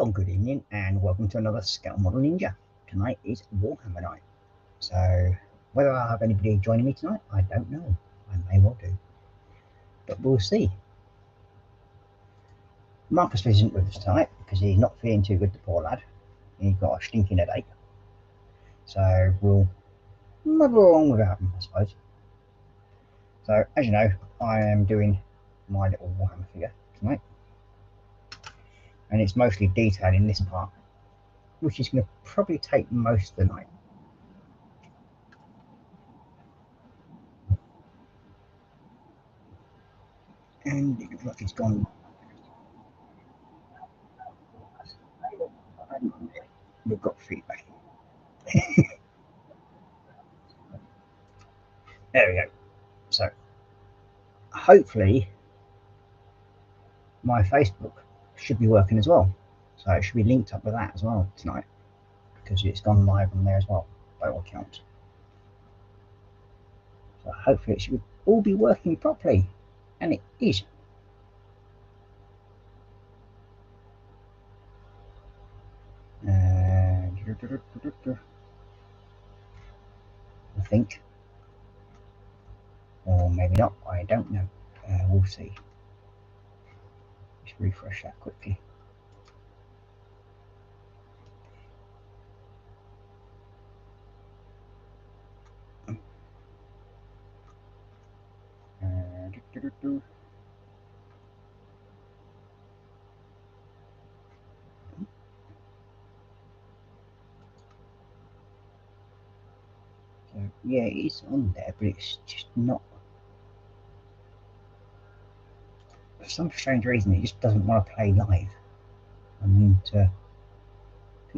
Well, good evening and welcome to another Scale Model Ninja. Tonight is Warhammer night. So, whether I'll have anybody joining me tonight, I don't know. I may well do. But we'll see. Marcus isn't with us tonight because he's not feeling too good, the poor lad. He's got a stinking headache. So, we'll muddle along without him, I suppose. So, as you know, I am doing my little Warhammer figure tonight. And it's mostly detailed in this part, which is going to probably take most of the night. And it looks like it's gone. We've got feedback. There we go. So, hopefully, my Facebook should be working as well. So it should be linked up with that as well tonight, because it's gone live on there as well, by all accounts. So hopefully it should all be working properly, and it is. I think, or maybe not. I don't know. We'll see. Let's refresh that quickly. So yeah, it's on there, but it's just not. For some strange reason, it just doesn't want to play live. I mean, it's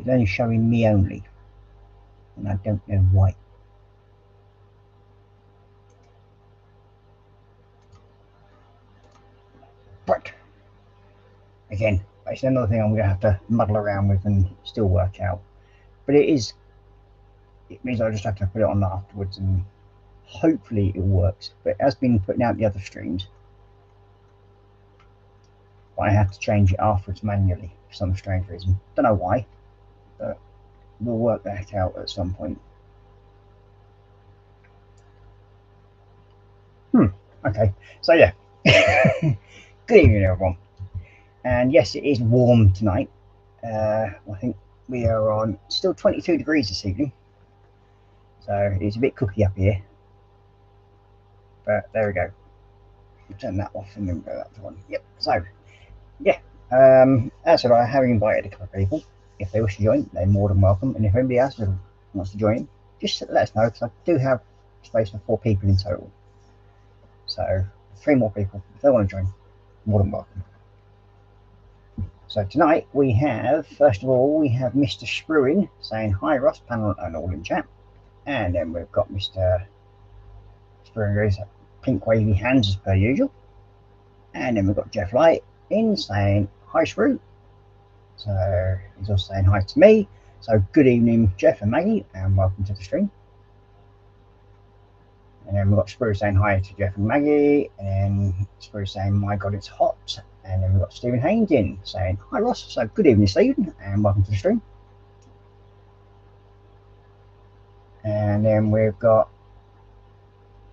only showing me only, and I don't know why. But again, it's another thing I'm going to have to muddle around with and still work out. But it means I just have to put it on afterwards, and hopefully it works. But it has been putting out the other streams, but I have to change it afterwards manually for some strange reason. Don't know why, but we'll work that out at some point. Okay, so yeah. Good evening, everyone. And yes, it is warm tonight. I think we are on still 22 degrees this evening, so it's a bit cooky up here. But there we go. Turn that off and then go back to one. Yep. So yeah, as I said, I have invited a couple of people. If they wish to join, they're more than welcome. And if anybody else wants to join, just let us know, because I do have space for 4 people in total. So 3 more people, if they want to join, more than welcome. So tonight we have, first of all, we have Mr. Spruin saying hi Ross, panel and all in chat. And then we've got Mr. Spruin, pink wavy hands as per usual. And then we've got Jeff Light in saying hi Spru. So he's also saying hi to me. So good evening Jeff and Maggie, and welcome to the stream. And then we've got Spru saying hi to Jeff and Maggie, and then Spru saying my god it's hot. And then we've got Stephen Haynes in saying hi Ross. So good evening Stephen, and welcome to the stream. And then we've got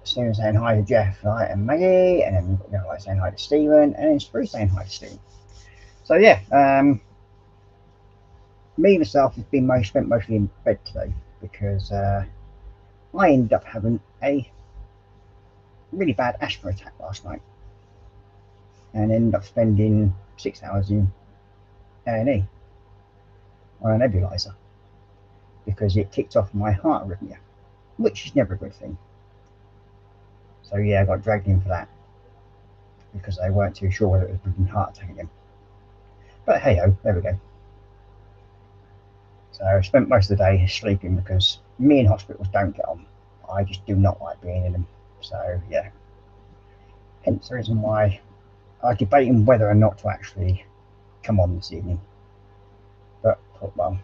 Stephen saying hi to Jeff, right, and Maggie, and then we've got Jeff saying hi to Stephen, and then Spru saying hi to Stephen. So yeah, me myself has been spent mostly in bed today, because I ended up having a really bad asthma attack last night, and ended up spending 6 hours in A&E on a nebulizer, because it kicked off my heart arrhythmia, which is never a good thing. So yeah, I got dragged in for that, because they weren't too sure whether it was a heart attack again. But hey ho, there we go. So I spent most of the day sleeping, because me in hospitals don't get on. I just do not like being in them. So yeah, hence the reason why I'm debating whether or not to actually come on this evening. But well,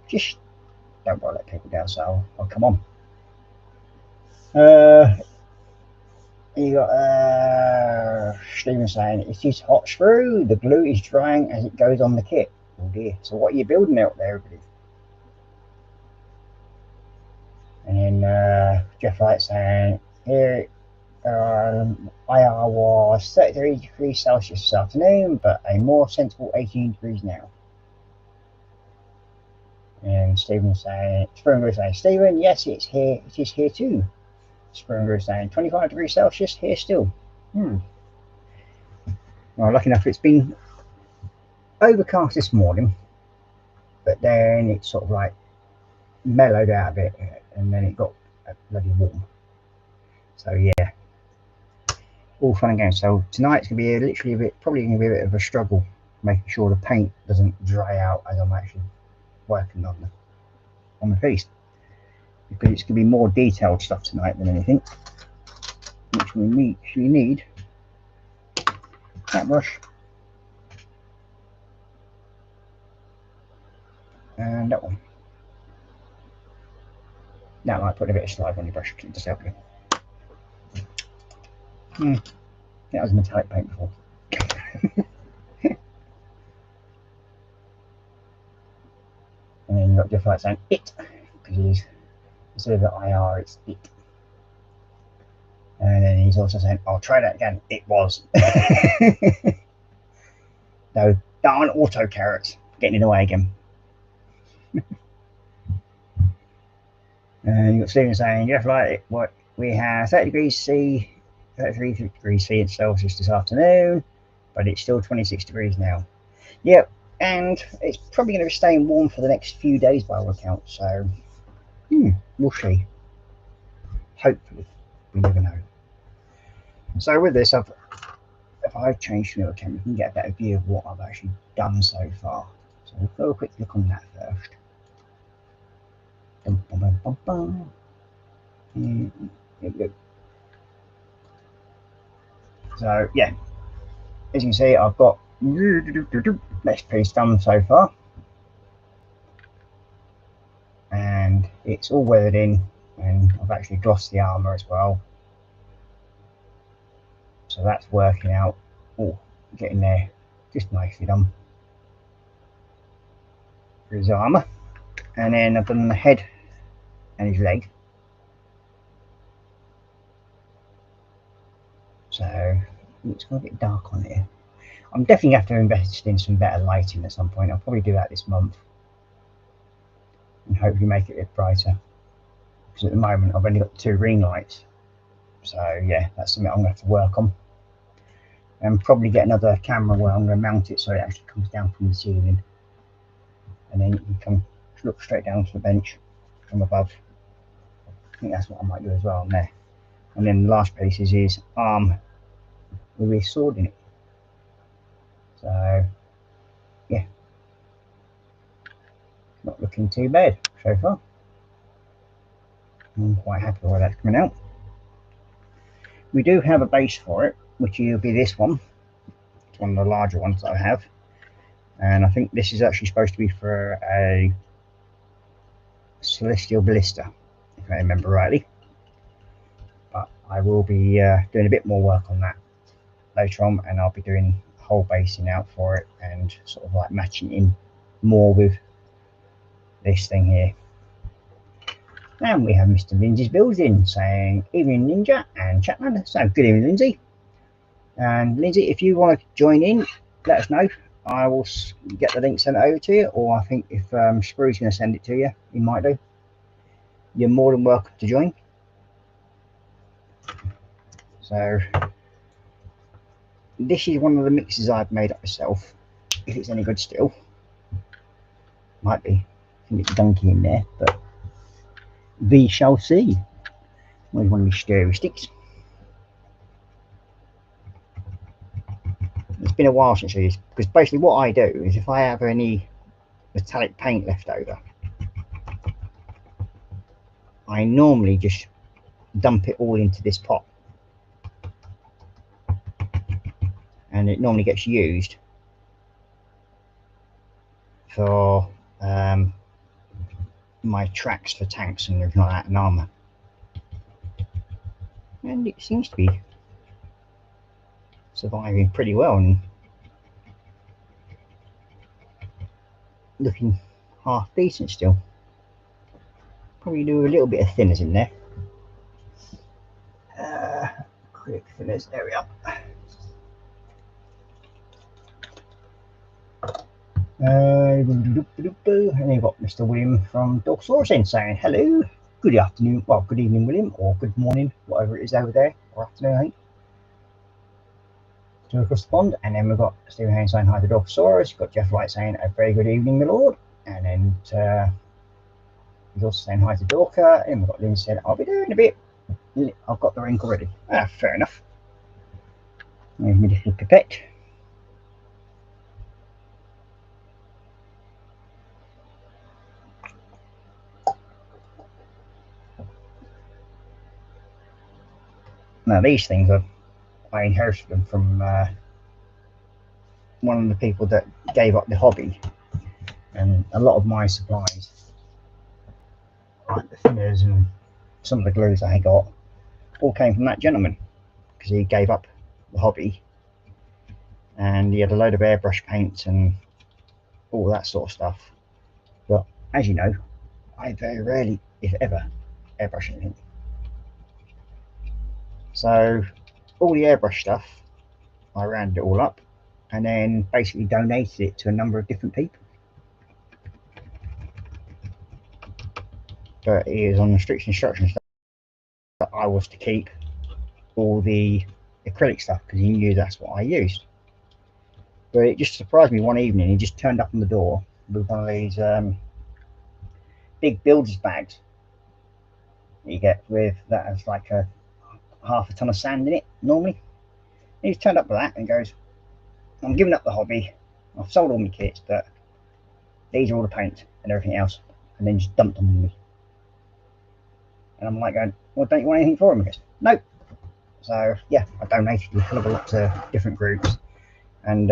just don't want to let people down, so I'll come on. You got Stephen saying, it is hot screw, the glue is drying as it goes on the kit. Oh dear. So what are you building out there, everybody? And then Jeff Wright saying, here IR was 33 degrees Celsius this afternoon, but a more sensible 18 degrees now. And Stephen saying, Springer saying, Stephen, yes, it's here. It is here too. Springer saying, 25 degrees Celsius here still. Well, lucky enough, it's been overcast this morning, but then it sort of like mellowed out a bit, and then it got bloody warm. So yeah, all fun and games. So tonight's gonna be probably gonna be a bit of a struggle making sure the paint doesn't dry out as I'm actually working on the piece, because it's gonna be more detailed stuff tonight than anything. Which we need that brush and that one. That might put a bit of slide on your brush to just help you. That was metallic paint before. And then you've got Jeff Light saying it, because instead of the IR, it's it. And then he's also saying, I'll try that again. It was. No, darn auto carrots getting in the way again. And you've got Stephen saying, Jeff Light, what we have 30 degrees C, 33 degrees C in Celsius this afternoon, but it's still 26 degrees now. Yep, and it's probably going to be staying warm for the next few days by all accounts, so we'll see. Hopefully, we never know. So with this, if I change to the camera, you can get a better view of what I've actually done so far. So we'll go a quick look on that first. Bum, bum, bum, bum, bum. So yeah, as you can see, I've got next piece done so far, and it's all weathered in, and I've actually glossed the armor as well, so that's working out. Oh, getting there, just nicely done. Here's his armor, and then I've done the head and his leg. So it's got a bit dark on here. I'm definitely going to have to invest in some better lighting at some point. I'll probably do that this month and hopefully make it a bit brighter, because at the moment I've only got 2 ring lights. So yeah, that's something I'm going to have to work on, and probably get another camera where I'm going to mount it so it actually comes down from the ceiling, and then you can look straight down to the bench from above. I think that's what I might do as well on there. And then the last piece is his arm with his sword in it. So yeah, not looking too bad so far. I'm quite happy with that's coming out. We do have a base for it, which will be this one. It's one of the larger ones that I have, and I think this is actually supposed to be for a celestial ballista, if I remember rightly. But I will be doing a bit more work on that later on, and I'll be doing whole basing out for it and sort of like matching in more with this thing here. And we have Mr. Lindsay's builds in saying evening Ninja and Chapman. So good evening, Lindsay. And Lindsay, if you want to join in, let us know. I will get the link sent over to you, or I think if Sprue's going to send it to you, he might do. You're more than welcome to join. So this is one of the mixes I've made up myself. If it's any good still, might be a bit dunky in there, but we shall see. With one of my stirring sticks. It's been a while since I used, because basically what I do is if I have any metallic paint left over, I normally just dump it all into this pot, and it normally gets used for my tracks for tanks and everything like that, and armor. And it seems to be surviving pretty well and looking half decent still. Probably do a little bit of thinners in there. Quick thinners, there we are. And you've got Mr. William from Dogsaurus in saying hello, good afternoon, well, good evening, William, or good morning, whatever it is over there, or afternoon, I think. To across the pond, and then we've got Stephen Haynes saying hi to Dogsaurus. You've got Jeff Wright saying a very good evening, my lord, and then he's also saying hi to Dorka, and we've got Lynn saying I'll be there in a bit. I've got the rink already. Fair enough. There's my little pipette. Now these things I inherited them from one of the people that gave up the hobby, and a lot of my supplies, like the thinners and some of the glues I got, all came from that gentleman because he gave up the hobby and he had a load of airbrush paints and all that sort of stuff. But as you know, I very rarely, if ever, airbrush anything. So all the airbrush stuff, I rounded it all up and then basically donated it to a number of different people. But he is on strict instructions that I was to keep all the acrylic stuff because he knew that's what I used. But it just surprised me one evening. He just turned up on the door with one of these big builder's bags you get with that has like a half a ton of sand in it normally. And he's turned up with that and goes, I'm giving up the hobby, I've sold all my kits, but these are all the paint and everything else, and then just dumped them on me. And I'm like going, well, don't you want anything for them? He goes, nope. So yeah, I donated a hell of a lot to different groups, and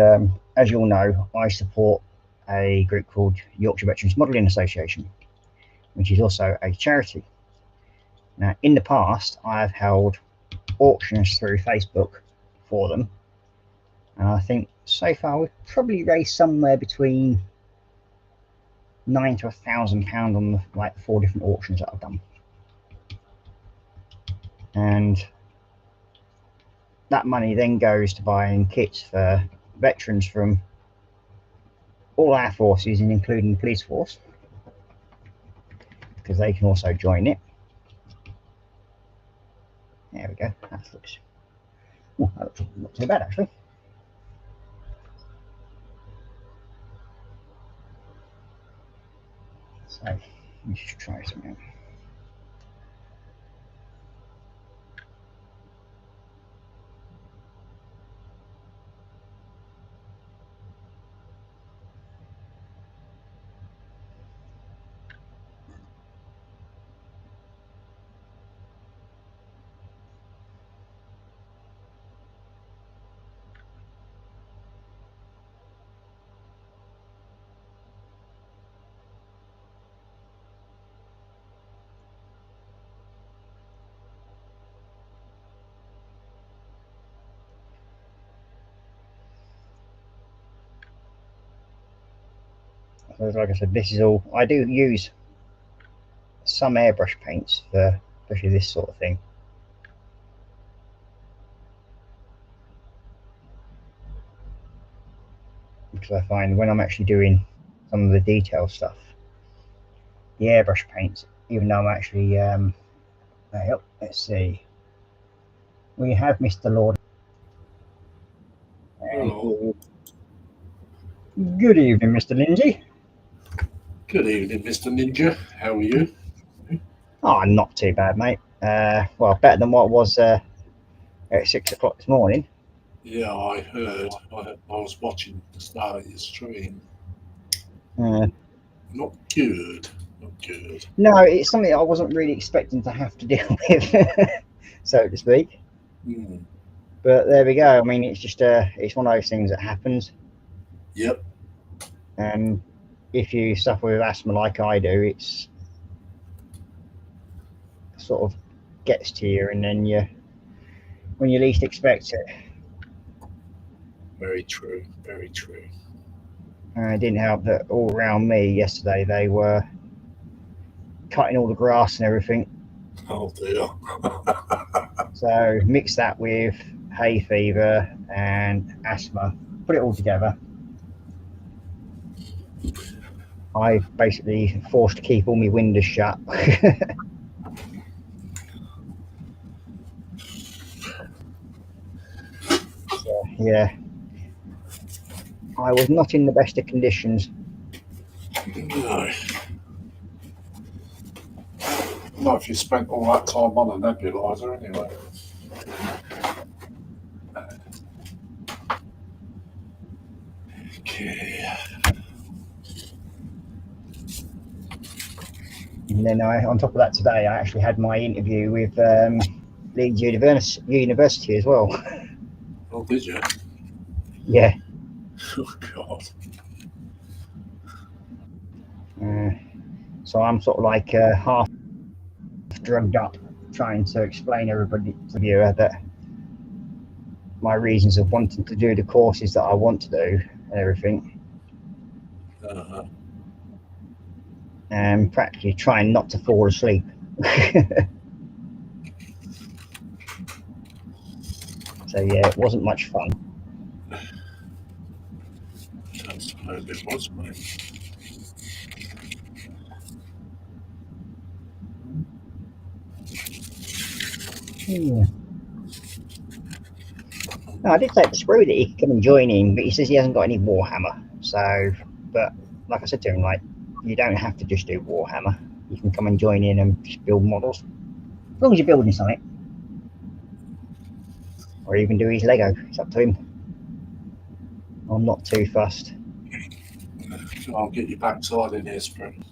as you all know, I support a group called Yorkshire Veterans Modelling Association, which is also a charity. Now, in the past, I've held auctions through Facebook for them, and I think so far we've probably raised somewhere between £900 to £1,000 on the, like 4 different auctions that I've done. And that money then goes to buying kits for veterans from all our forces, and including the police force, because they can also join it. There we go. That looks not too bad actually. So let's just try something out. So like I said, this is all, I do use some airbrush paints for especially this sort of thing. Because I find when I'm actually doing some of the detail stuff, the airbrush paints, even though I'm actually, let's see, we have Mr. Lord. Hello. Good evening, Mr. Lindsay. Good evening, Mr. Ninja. How are you? Oh, not too bad, mate. Well, better than what was at 6 o'clock this morning. Yeah, I heard. I was watching the start of your stream. Not good. Not good. No, it's something I wasn't really expecting to have to deal with, so to speak. Mm. But there we go. I mean, it's just it's one of those things that happens. Yep. And if you suffer with asthma like I do, it's sort of gets to you, and then when you least expect it. Very true. Very true. It didn't help that all around me yesterday they were cutting all the grass and everything. Oh dear. So mix that with hay fever and asthma, put it all together. I basically forced to keep all my windows shut. So, yeah, I was not in the best of conditions. No. Not if you spent all that time on a nebulizer anyway. Okay. And then on top of that today, I actually had my interview with Leeds University as well. Oh, did you? Yeah. Oh, God. So I'm sort of like half drugged up, trying to explain everybody to the viewer that my reasons of wanting to do the courses that I want to do and everything. Uh-huh. And practically trying not to fall asleep. So yeah, it wasn't much fun. That's how it was, mate. Yeah. No, I did say to Sprue that he could come and join in, but he says he hasn't got any Warhammer. So, but like I said to him, like, you don't have to just do Warhammer. You can come and join in and just build models. As long as you're building something. Or even do his Lego. It's up to him. I'm not too fussed. I'll get your backside in here, Spring.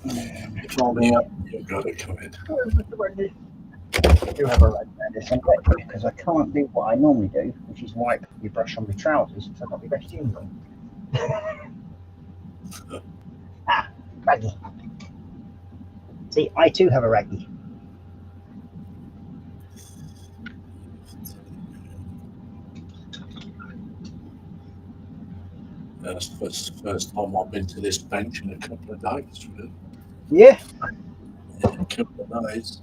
If I'm here, you've got to come in. I do have a red band because I can't do what I normally do, which is wipe your brush on my trousers, so I've got my best uniform. Raggy. See, I too have a raggy. That's the first time I've been to this bench in a couple of days. Really. Yeah. A couple of days.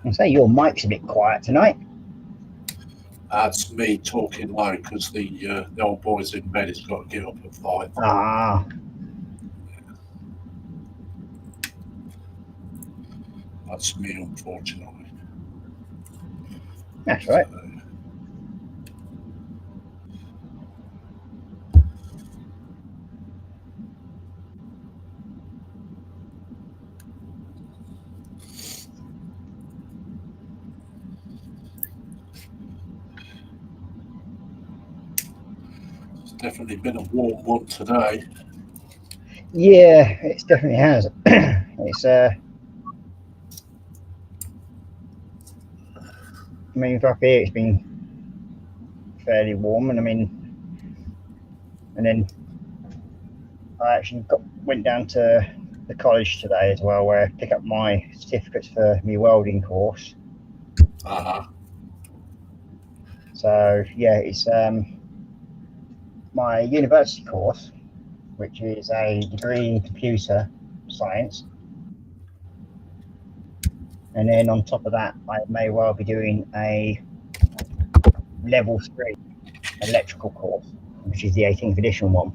I say your mic's a bit quiet tonight. That's me talking low because the old boy's in bed. He's got to get up at 5. Ah. That's me, unfortunately. That's right. It's definitely been a warm one today. Yeah, it definitely has. It's I mean, up here it's been fairly warm, and I mean, and then I actually went down to the college today as well, where I pick up my certificates for my welding course. Uh-huh. So yeah, it's my university course, which is a degree in computer science. And then on top of that, I may well be doing a level 3 electrical course, which is the 18th edition one,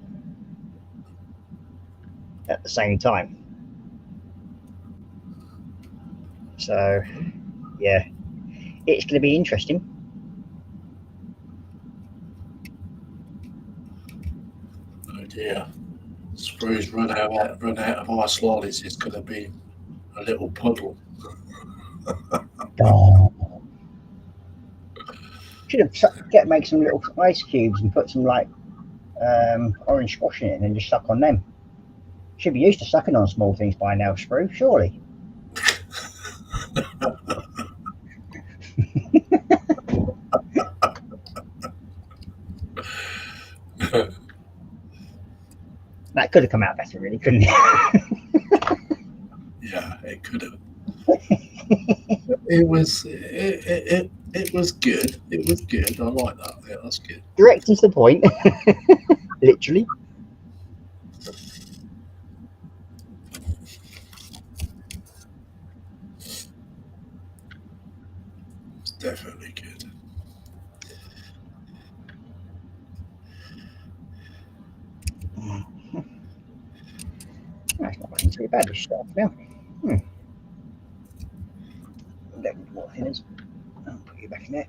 at the same time. So yeah, it's going to be interesting. Oh dear. Sprue's run out of ice lollies. It's going to be a little puddle. Oh. Should have make some little ice cubes and put some like orange squash in it and then just suck on them. Should be used to sucking on small things by now, Sprue, surely. That could have come out better, really, couldn't it? Yeah, it could have. It was it was good. It was good. I like that. Yeah, that's good. Direct to the point, literally. It's definitely good. That's not looking too bad, this stuff now. A little more thinners. I'll put you back in there.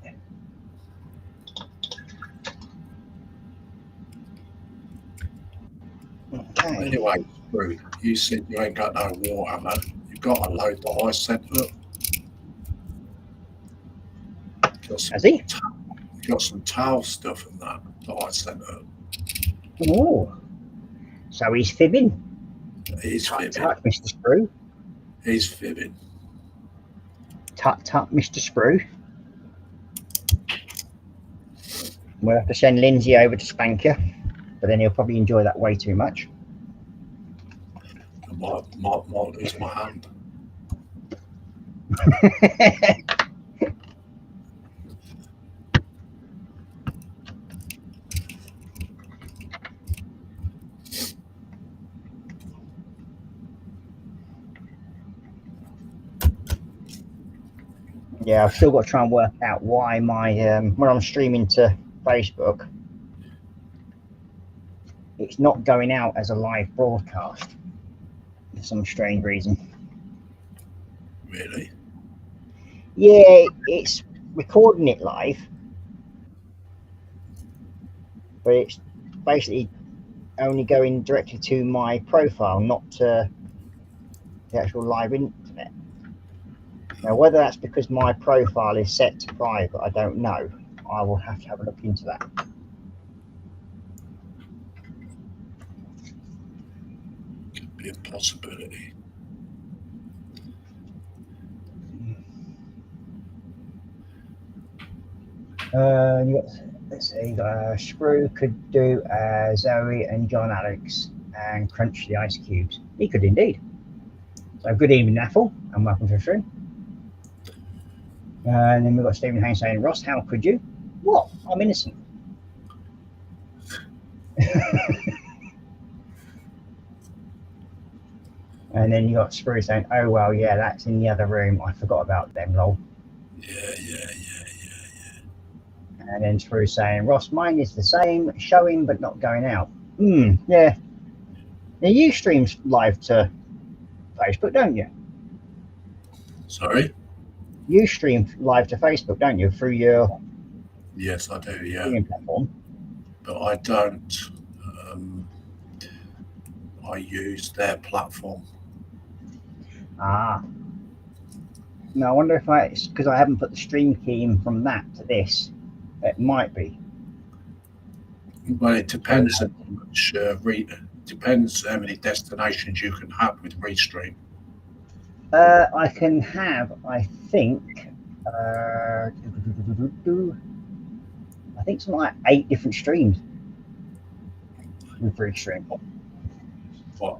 Okay. Anyway, Drew, you said you ain't got no Warhammer. You got a load that I sent up. Has he? Got some towel stuff and that I sent up. Oh. So he's fibbing. He's Tut, fibbing. tut, Mr. Sprue. He's fibbing. Tut, tut, Mr. Sprue. We'll have to send Lindsay over to spank you, but then he'll probably enjoy that way too much. I might lose my hand. Yeah, I've still got to try and work out why my when I'm streaming to Facebook, it's not going out as a live broadcast for some strange reason. Really? Yeah, it's recording it live, but it's basically only going directly to my profile, not to the actual live internet. Now, whether that's because my profile is set to private, I don't know. I will have to have a look into that. Could be a possibility. Let's see, Sprue could do Zoe and John Alex and crunch the ice cubes. He could indeed. So good evening, Apple, and welcome to the stream. And then we've got Stephen Haynes saying, Ross, how could you? What? I'm innocent. And then you got Sprue saying, oh, well, yeah, that's in the other room. I forgot about them, lol. Yeah. And then Sprue saying, Ross, mine is the same, showing but not going out. Yeah. Now, you stream live to Facebook, don't you? Sorry? You stream live to Facebook, don't you, through your Yes, I do, yeah. streaming platform? But I don't. I use their platform. Ah. Now, I wonder if it's because I haven't put the stream key in from that to this. It might be. Well, it depends how much depends how many destinations you can have with Restream. I can have, I think something like 8 different streams with Restream. What,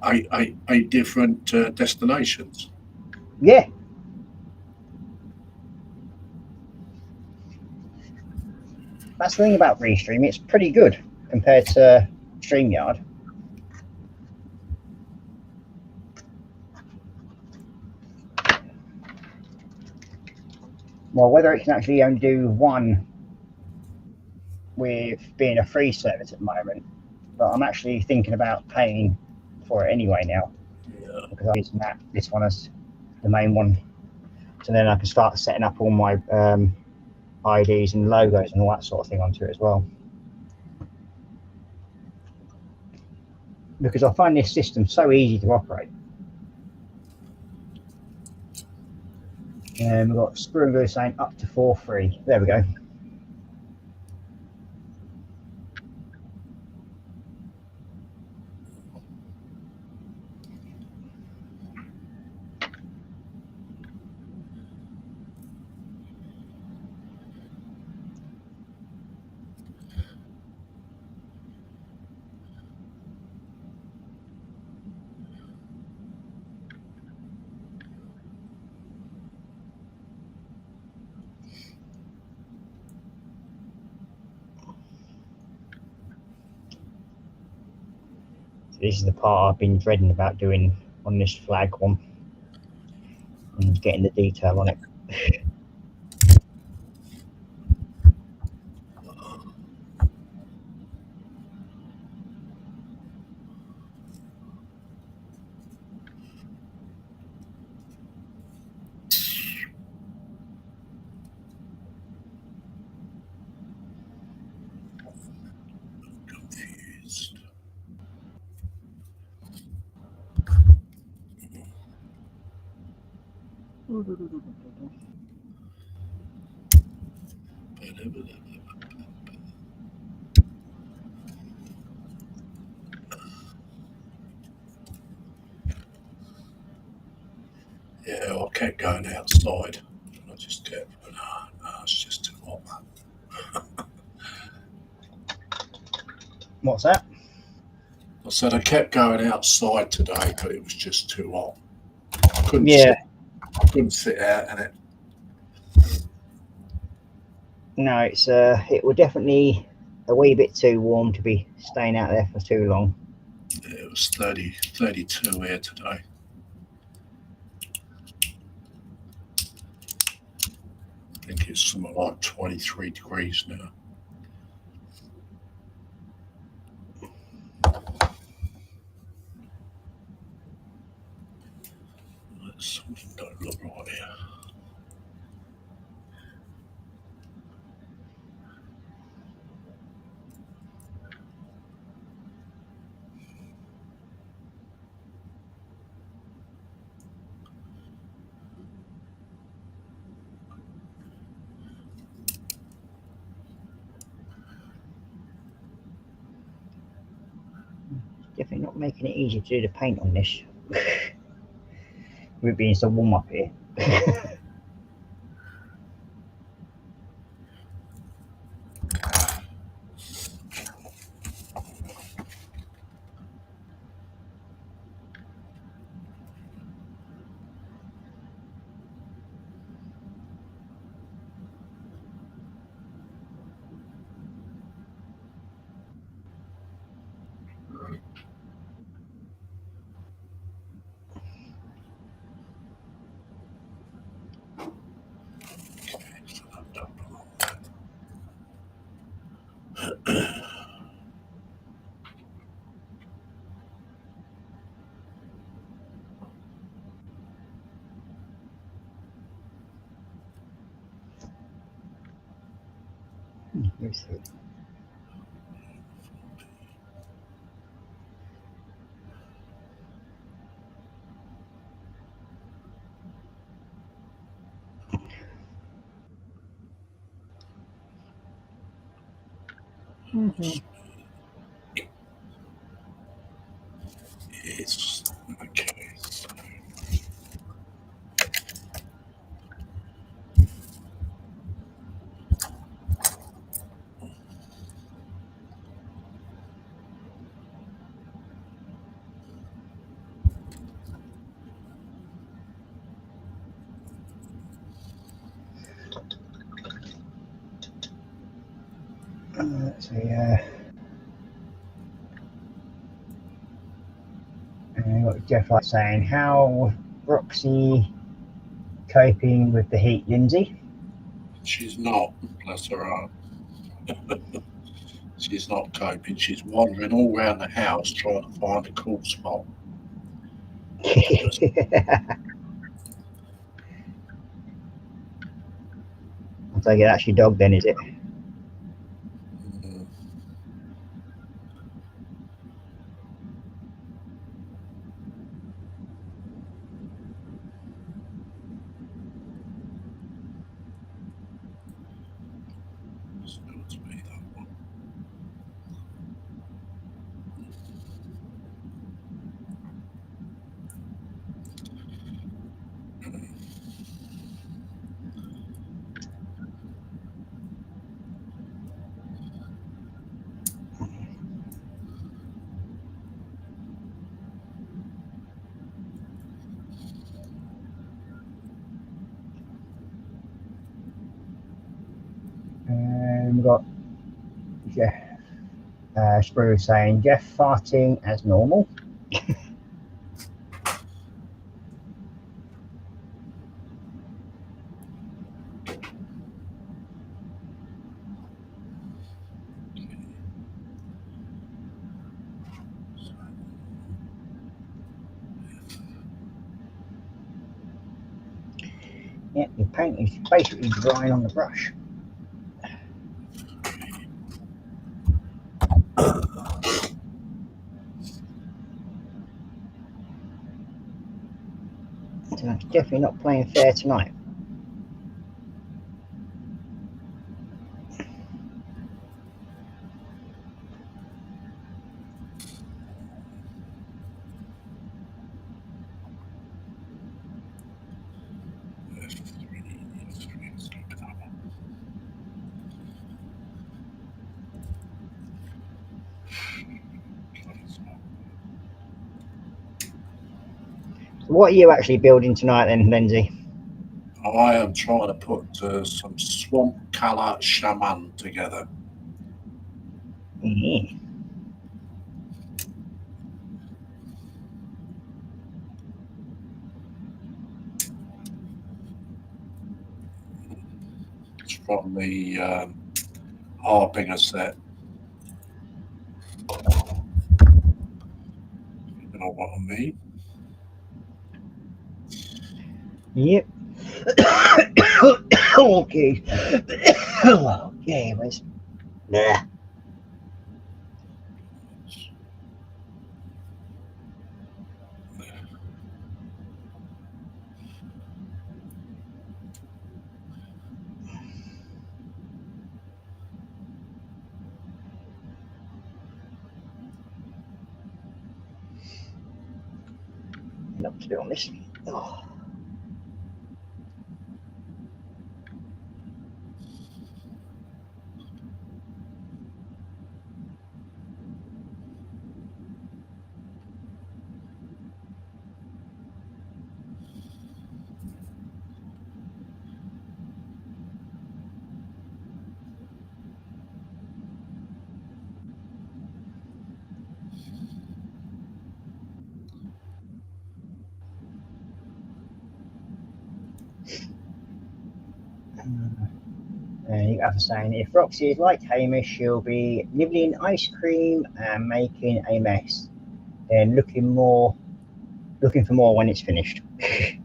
eight different destinations? Yeah. That's the thing about Restream. It's pretty good compared to StreamYard. Well, whether it can actually only do one with being a free service at the moment, but I'm actually thinking about paying for it anyway now. Yeah. Because I'm using this one as the main one. So then I can start setting up all my IDs and logos and all that sort of thing onto it as well. Because I find this system so easy to operate. And we've got Sprue and Glue saying up to 4 free. There we go. This is the part I've been dreading about doing on this flag one and getting the detail on it. Confused. Yeah, I kept going outside. I just kept, no, it's just too hot. What's that? I said I kept going outside today, but it was just too hot. I couldn't Yeah. couldn't sit out in it. No, it's it was definitely a wee bit too warm to be staying out there for too long. It was 32 here today. I think it's something like 23 degrees now. Something don't look right here. Definitely not making it easy to do the paint on this. With it being so warm up here. Let's see. It's okay. So Let's see. What Jeff like saying? How Roxy coping with the heat, Lindsay? she's not, bless her heart. She's not coping. She's wandering all around the house trying to find a cool spot. I'll take it that's your dog then, is it? Mm, smells me, that one. We've got Jeff. Sprue saying Jeff farting as normal. Yeah, your paint is basically drying on the brush. So it's definitely not playing fair tonight. So what are you actually building tonight then, Lindsay? I am trying to put some swamp colour shaman together. Yeah. It's from the Harbinger set. You know what I mean? Yep. Okay. Okay, where's... There. Enough to do on this. Oh. You have to saying, if Roxy is like Hamish, she'll be nibbling ice cream and making a mess, then looking for more when it's finished. The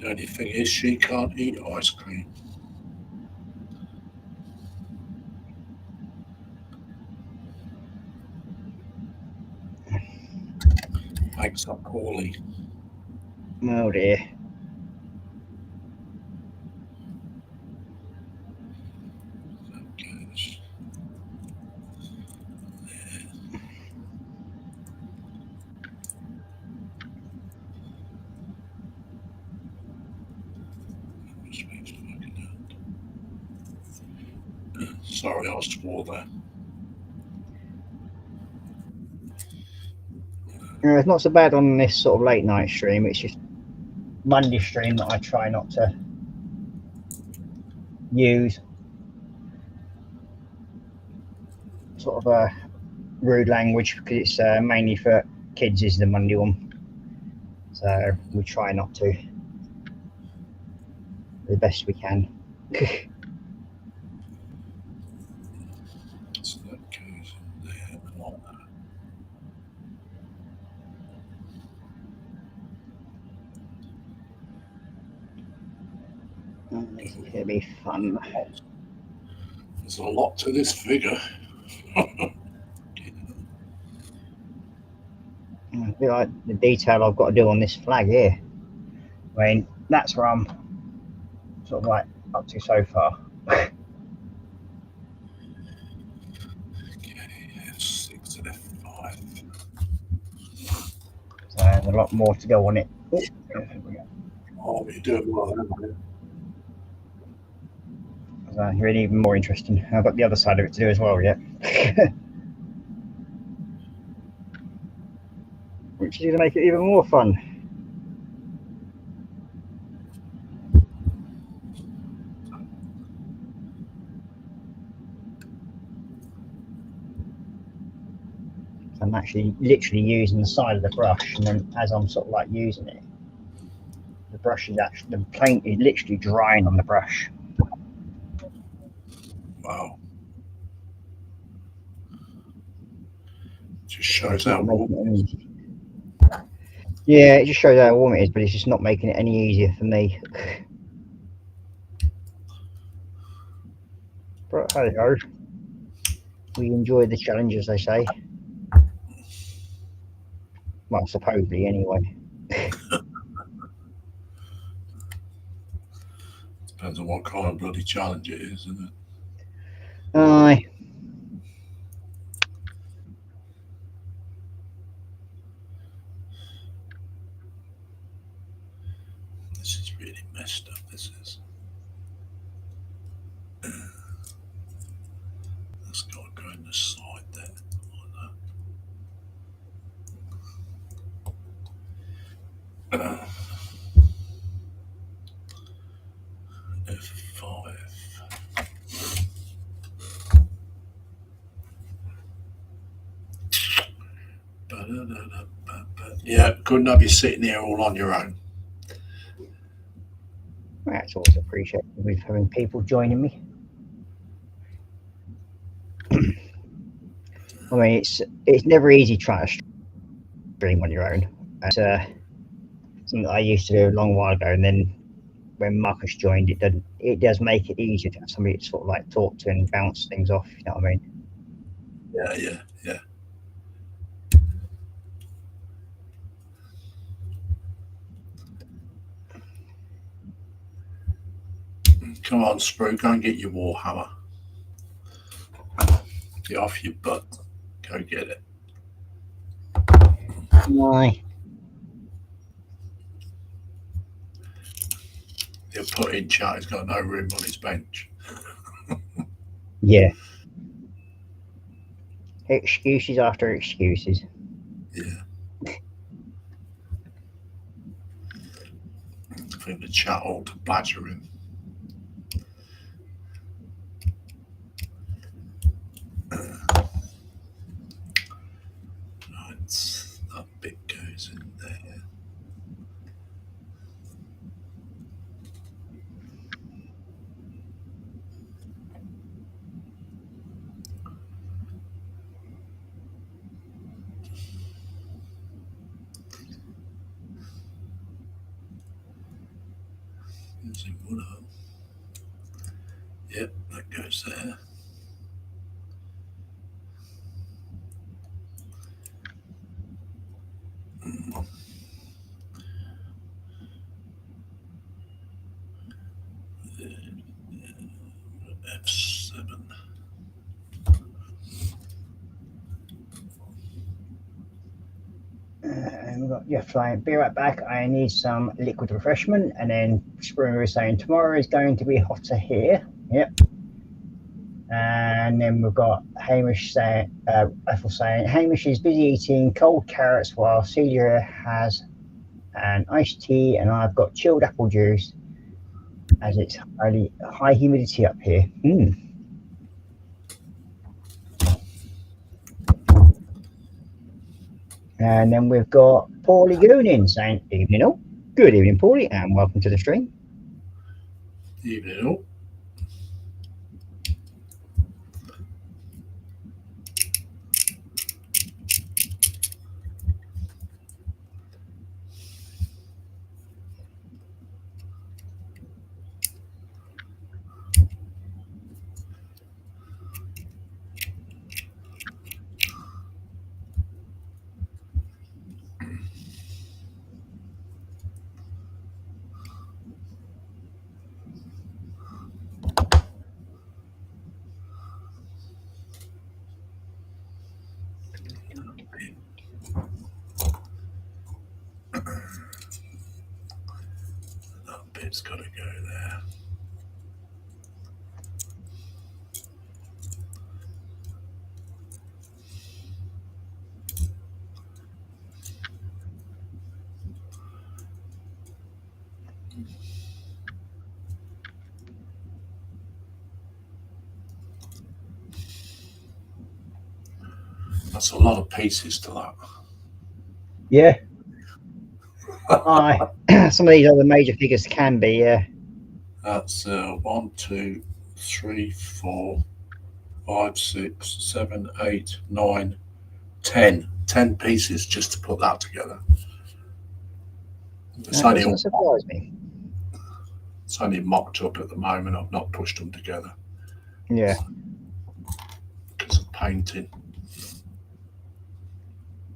only thing is she can't eat ice cream. Makes her poorly. Oh dear. Sorry, I swore there. It's not so bad on this sort of late night stream. It's just Monday stream that I try not to use sort of a rude language because it's mainly for kids is the Monday one. So we try not to the best we can. So that goes in there and on that. This is going to be fun. There's a lot to this figure. I feel like the detail I've got to do on this flag here. I mean, that's where I'm sort of like up to so far. F6 and F5. So there's a lot more to go on it. Oh, there we go. Oh, you're doing well, aren't you? Really even more interesting. I've got the other side of it to do as well yet. Which is going to make it even more fun. I'm actually literally using the side of the brush, and then as I'm sort of like using it, the brush is actually, the paint is literally drying on the brush. Wow. Just shows It's not how warm. making it any easy. Yeah, it just shows how warm it is, but it's just not making it any easier for me. But hey ho, we enjoy the challenge, as they say. Well, supposedly anyway. Depends on what kind of bloody challenge it is, isn't it? Aye. This is really messed up. This is. That's got to go in the side there. Like that. F5. Yeah, couldn't have you sitting there all on your own. That's always appreciated with having people joining me. I mean, it's never easy trying to stream on your own. It's something that I used to do a long while ago, and then when Marcus joined, it does make it easier to have somebody to sort of like talk to and bounce things off. You know what I mean? Yeah. Come on, Sprue, go and get your Warhammer. Get off your butt. Go get it. Why? He'll put in chat, he's got no room on his bench. Yeah. Excuses after excuses. Yeah. I think the chat ought to badger him. Right, that bit goes in there. Using wood up. Yep, that goes there. F7. And we've got flying. Be right back. I need some liquid refreshment, and then Spring was saying tomorrow is going to be hotter here. Yep. And then we've got Hamish saying, Ethel saying, Hamish is busy eating cold carrots while Celia has an iced tea, and I've got chilled apple juice as it's high humidity up here. And then we've got Paulie Goonin saying, evening all. Good evening, Paulie, and welcome to the stream. Evening all. That bit's got to go there. That's a lot of pieces to that. Yeah. Some of these other major figures can be, yeah. That's 1, 2, 3, 4, 5, 6, 7, 8, 9, 10. 10 pieces just to put that together. That doesn't surprise me. It's only mocked up at the moment. I've not pushed them together. Yeah. Because of painting.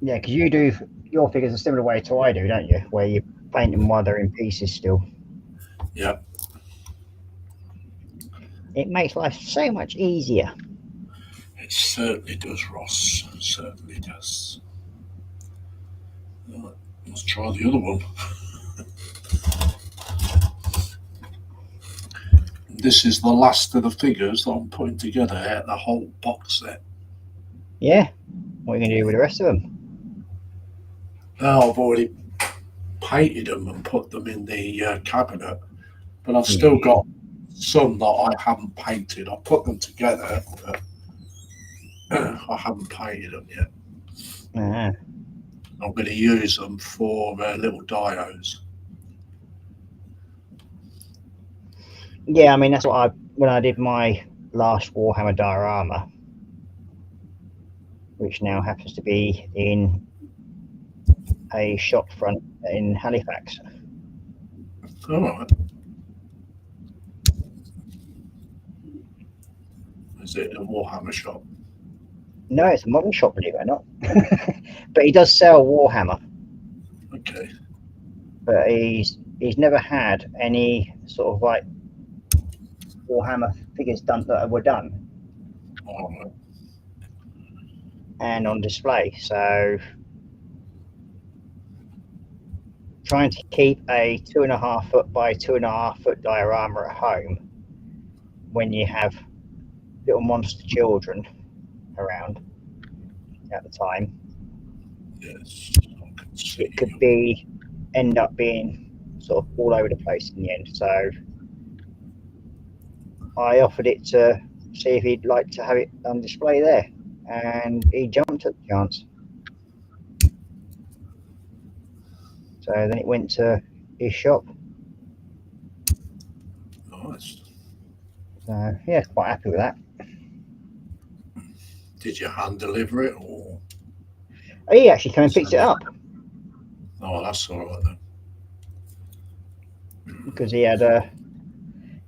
Yeah, because you do your figures a similar way to I do, don't you? Where you paint them while they're in pieces still. Yeah. It makes life so much easier. It certainly does, Ross. It certainly does. Right, let's try the other one. This is the last of the figures that I'm putting together out the whole box set. Yeah. What are you going to do with the rest of them? Now I've already painted them and put them in the cabinet, but I've still got some that I haven't painted. I put them together, but I haven't painted them yet. Uh-huh. I'm going to use them for little dios. Yeah, I mean that's what when I did my last Warhammer diorama, which now happens to be in a shop front in Halifax. All right. Is it a Warhammer shop? No, it's a modern shop, believe it or not. But he does sell Warhammer. Okay. But he's never had any sort of like Warhammer figures done that were done. All right. And on display. So trying to keep a 2.5 foot by 2.5 foot diorama at home when you have little monster children around at the time. Yes. I can see It could end up being sort of all over the place in the end. So I offered it to see if he'd like to have it on display there, and he jumped at the chance. So then it went to his shop. Nice. So yeah, quite happy with that. Did you hand deliver it or? He actually came and picked it up Oh, that's all right then. because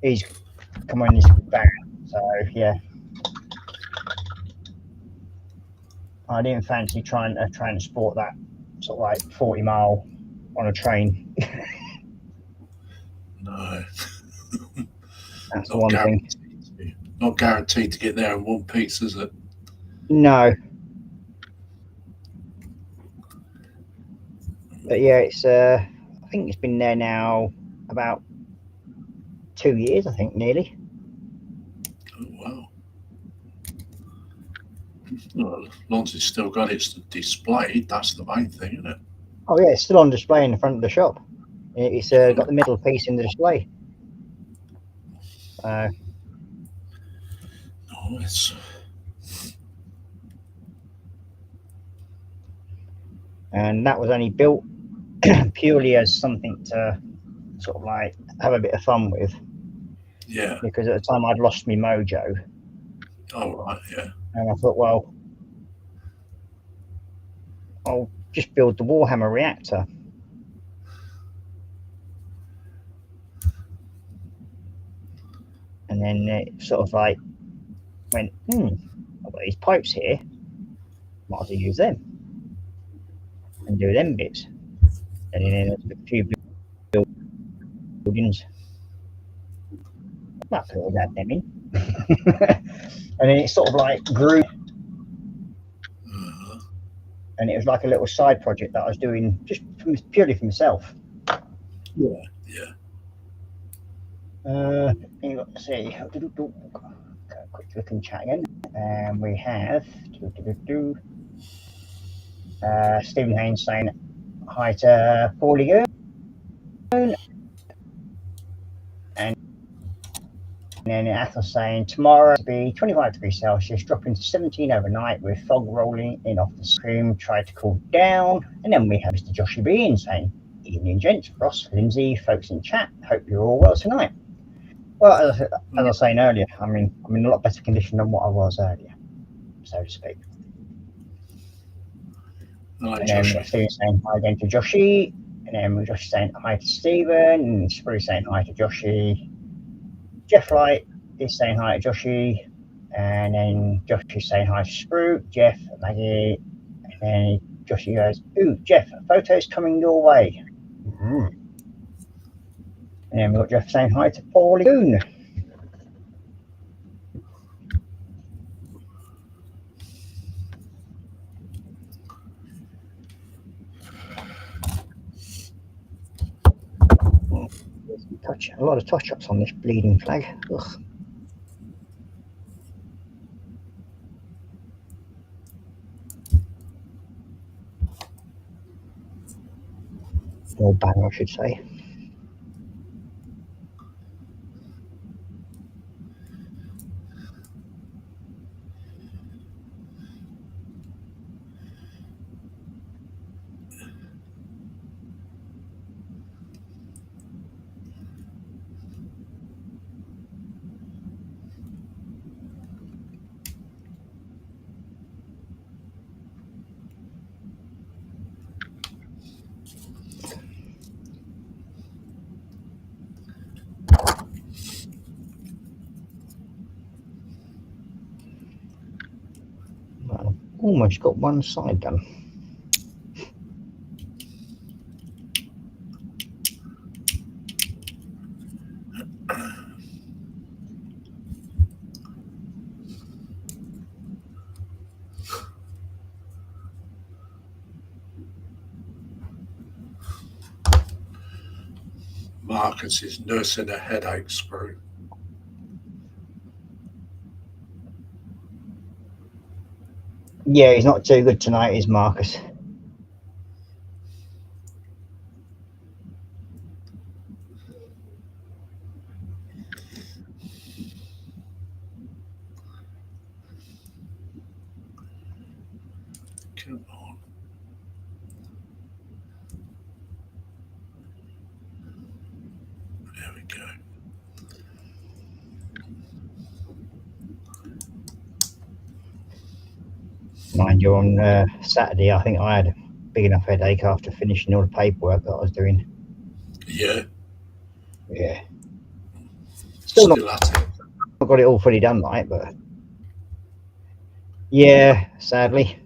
he's come on his van. So yeah, I didn't fancy trying to transport that sort of like 40 mile on a train. No. That's the one thing. Not guaranteed to get there in one piece, is it? No. But yeah, it's I think it's been there now about 2 years, I think, nearly. Oh, wow. Well, as long as it's still got its display, that's the main thing, isn't it? Oh yeah, it's still on display in the front of the shop. It's got the middle piece in the display. Nice. And that was only built purely as something to sort of like have a bit of fun with. Yeah. Because at the time I'd lost my mojo. Oh, right, yeah. And I thought, well, I'll just build the Warhammer reactor. And then it sort of like went, I've got these pipes here. Might as well use them and do them bits. And then there's a few buildings. That could have them in. And then it sort of like grew. And it was like a little side project that I was doing just purely for myself. Yeah, yeah. Let's see. Quick look and chat again. And we have Stephen Haynes saying hi to Paulie Goon. And then Athel's saying tomorrow to be 25 degrees Celsius, dropping to 17 overnight with fog rolling in off the stream. Tried to cool down. And then we have Mr. Joshy B in saying, evening gents, Ross, Lindsay, folks in chat, hope you're all well tonight. Well, as I was saying earlier, I'm in a lot better condition than what I was earlier, so to speak. Right, and then we've got Stephen saying hi again to Joshy, and then we're just saying hi to Stephen, and Sprue saying hi to Joshy. Jeff Light is saying hi to Joshy, and then Josh is saying hi to Sprue, Jeff, Maggie, and then Joshy goes, ooh, Jeff, photos coming your way. Mm-hmm. And then we've got Jeff saying hi to Paulie Goon. A lot of touch-ups on this bleeding flag. Ugh. Or bang, I should say. Well, almost got one side done. Marcus is nursing a headache, Sprue. Yeah, he's not too good tonight, is Marcus. Come on. There we go. Mind you, on Saturday, I think I had a big enough headache after finishing all the paperwork that I was doing. Yeah. Yeah. Still not at it. I've got it all fully done, right? But yeah, sadly.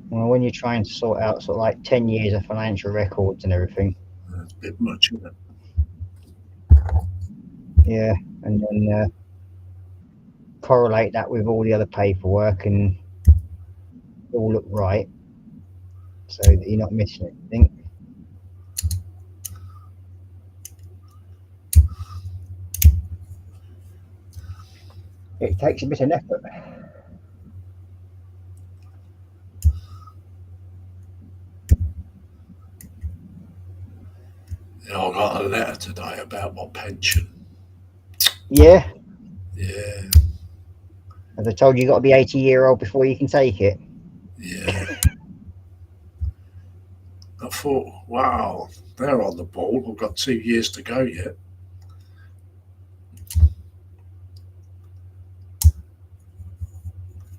Well, when you're trying to sort out sort of like 10 years of financial records and everything. That's a bit much, isn't it? Yeah, and then correlate that with all the other paperwork and all look right, so that you're not missing anything. It takes a bit of effort. Yeah, I got a letter today about my pension. Yeah. Yeah. As I told you, got to be 80-year-old before you can take it. Yeah. I thought, wow, they're on the ball. I've got 2 years to go yet.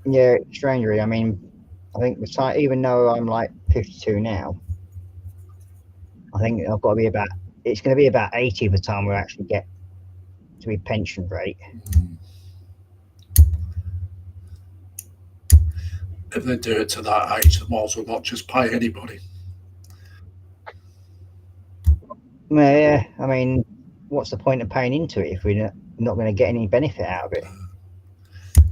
Yeah, strangely, I mean, I think the time, even though I'm like 52 now, I think I've got to be about, it's going to be about 80 by the time we actually get to be pension rate. If they do it to that age, they might as well not just pay anybody. Yeah, I mean, what's the point of paying into it if we're not going to get any benefit out of it?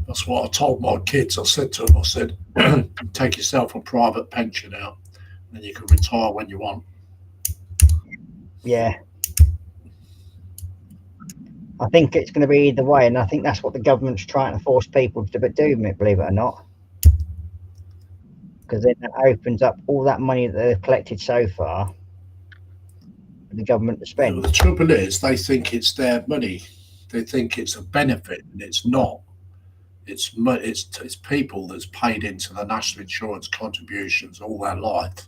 That's what I told my kids. I said to them, I said, take yourself a private pension out, and then you can retire when you want. Yeah. I think it's going to be the way, and I think that's what the government's trying to force people to do, believe it or not. Because then that opens up all that money that they've collected so far. for the government to Yeah, spend. well, the trouble is, they think it's their money. They think it's a benefit, and it's not. It's people that's paid into the national insurance contributions all their life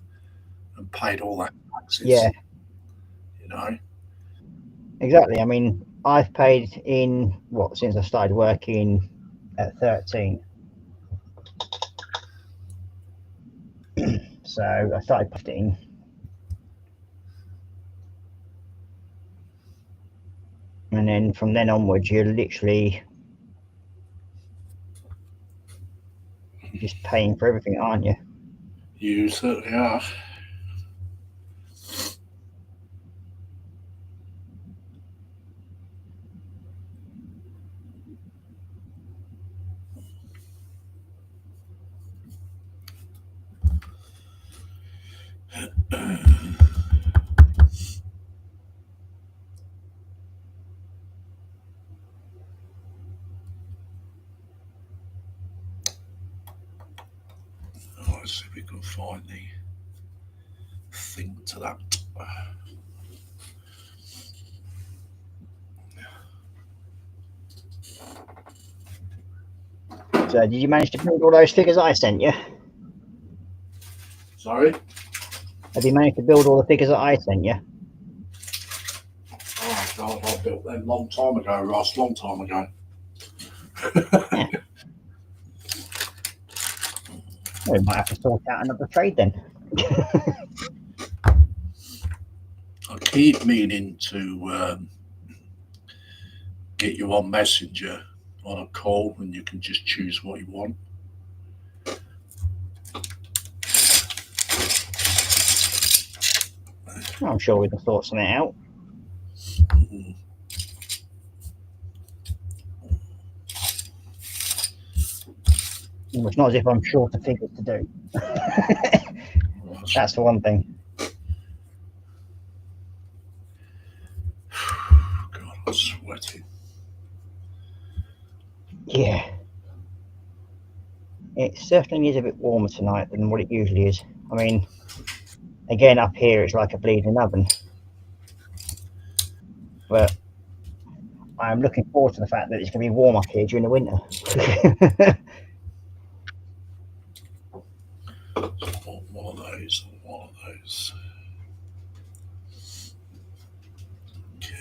and paid all that taxes. Yeah, You know. exactly. I mean, I've paid in since I started working at 13. So I started putting, and then from then onwards, you're literally just paying for everything, aren't you? You certainly are. Let's see if we can find the thing to that. So did you manage to build all those figures I sent you? Sorry? Have you managed to build all the figures that I sent you? Oh, God, I built them long time ago, Ross, long time ago. Yeah. Well, we might have to sort out another trade then. I keep meaning to get you on Messenger on a call, and you can just choose what you want. I'm sure we can sort something out. Mm. It's not as if I'm short of figures to do. That's for one thing. God, I'm sweating. Yeah. It certainly is a bit warmer tonight than what it usually is. I mean, again, up here it's like a bleeding oven. But I'm looking forward to the fact that it's going to be warm up here during the winter. One of those. Okay.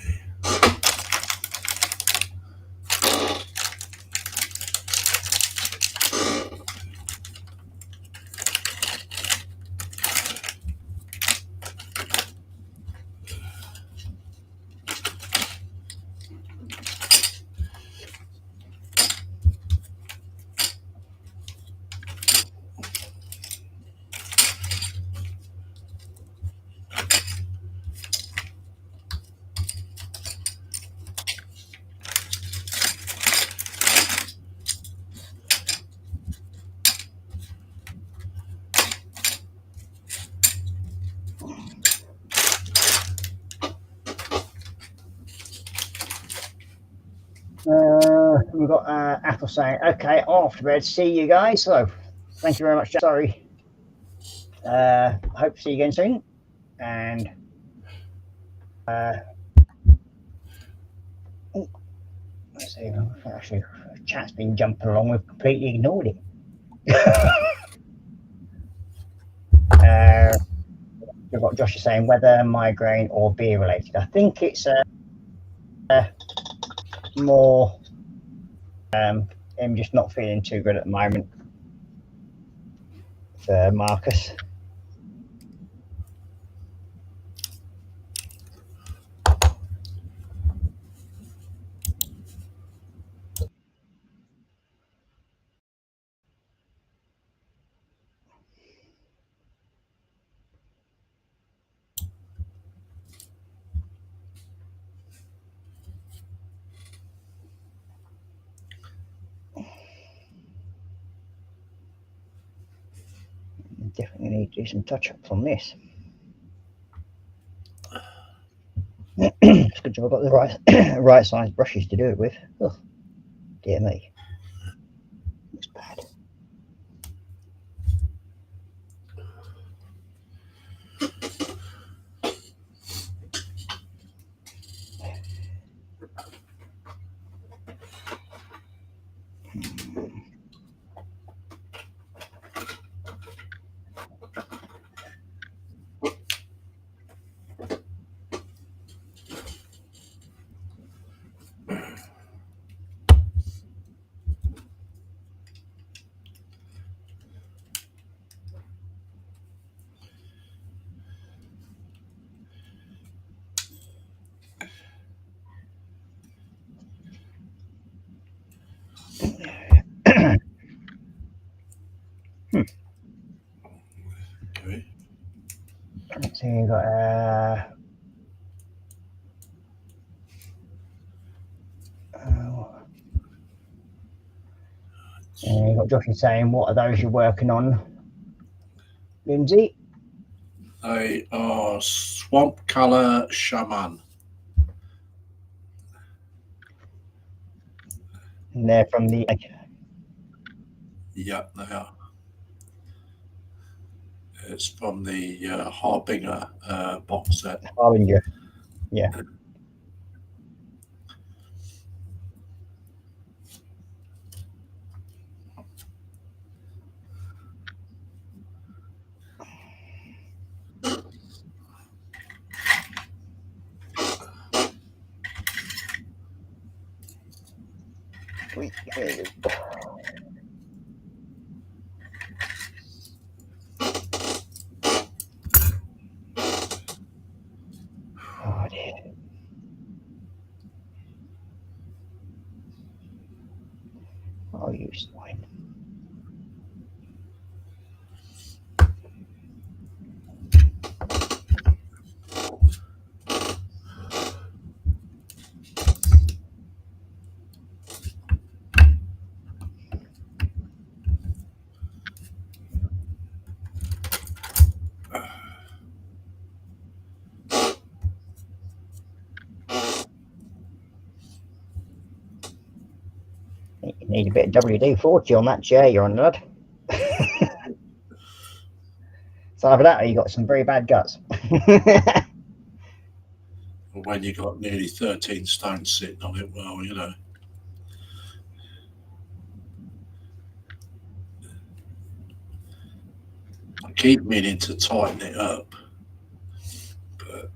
We've got Apple saying, okay, off to bed. See you guys. So, thank you very much. Sorry. Hope to see you again soon. And let's see. Actually, chat's been jumping along. We've completely ignored it. We've got Josh saying weather, migraine, or beer related. I think it's more him just not feeling too good at the moment for Marcus. Definitely need to do some touch-ups on this. It's good job I've got the right size brushes to do it with. Oh, dear me. Looks bad. Okay. Let's see, you've got you've got Josh saying, what are those you're working on, Lindsay? They are swamp color shaman. And they're from the Yeah, they are. It's from the Harbinger box set. Harbinger. Yeah. Oh dear. Oh, you swine. You need a bit of WD-40 on that chair you're on, lad. So either that or you got some very bad guts. When you got nearly 13 stone sitting on it, well, you know. I keep meaning to tighten it up, but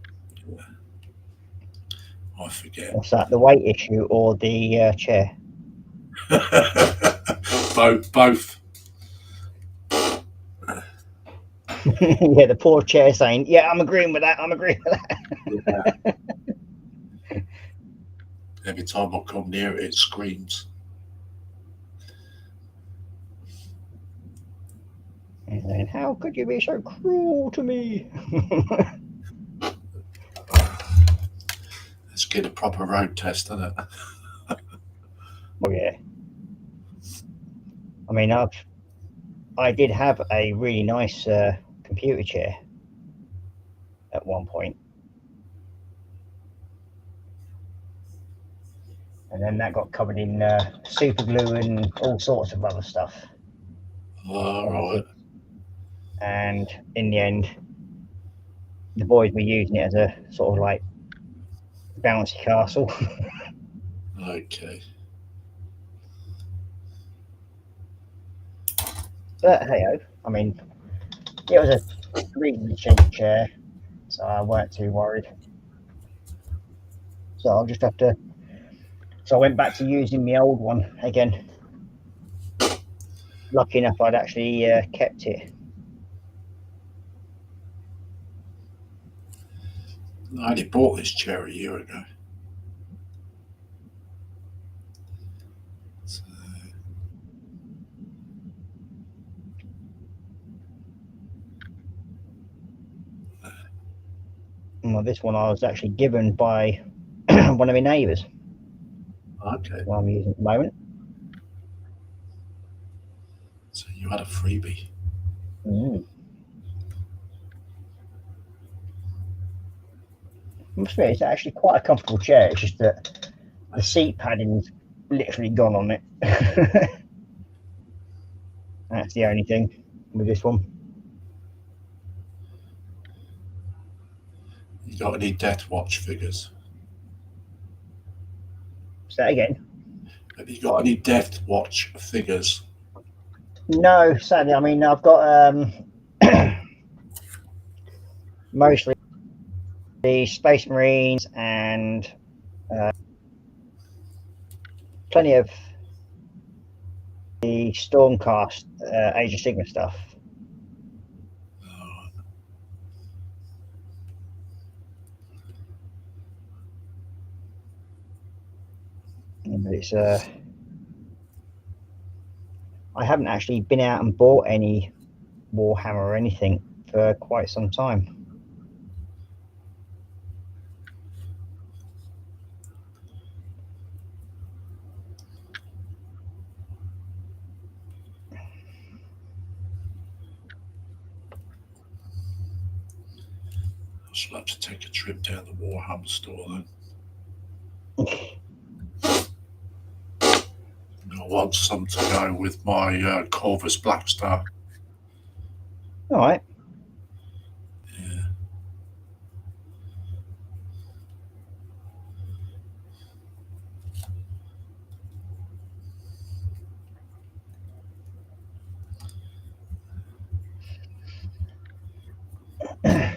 I forget. What's that, the weight issue or the chair? Both. Yeah, the poor chair saying, yeah, I'm agreeing with that, I'm agreeing with that. Yeah. Every time I come near it, it screams. And then, how could you be so cruel to me? Let's get a proper road test, isn't it? Oh yeah. I mean, I did have a really nice computer chair at one point, and then that got covered in super glue and all sorts of other stuff. All right. And in the end, the boys were using it as a sort of like bouncy castle. Okay. But hey ho, I mean, it was a reasonably cheap chair, so I weren't too worried. So I'll just have to. So I went back to using the old one again. Lucky enough, I'd actually kept it. I only bought this chair a year ago. So, Well, this one I was actually given by one of my neighbours. okay. What I'm using at the moment. So you had a freebie. Must admit, it's actually quite a comfortable chair. It's just that the seat padding's literally gone on it. That's the only thing with this one. You got any Death Watch figures? Say that again. Have you got any Death Watch figures? No, sadly. I mean, I've got mostly the Space Marines and plenty of the Stormcast Age of Sigma stuff. But it's I haven't actually been out and bought any Warhammer or anything for quite some time. I should have to take a trip down the Warhammer store then. I want some to go with my Corvus Blackstar. All right. Yeah.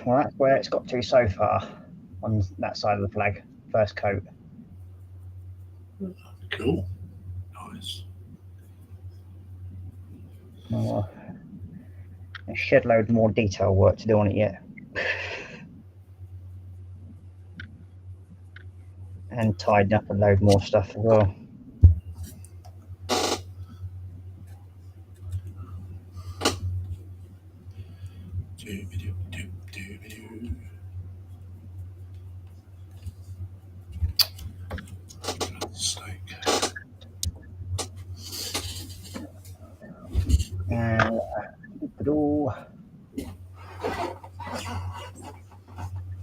Well, that's where it's got to so far on that side of the flag. First coat. Cool. Nice. Well, a shed load more detail work to do on it yet. And tidying up a load more stuff as well.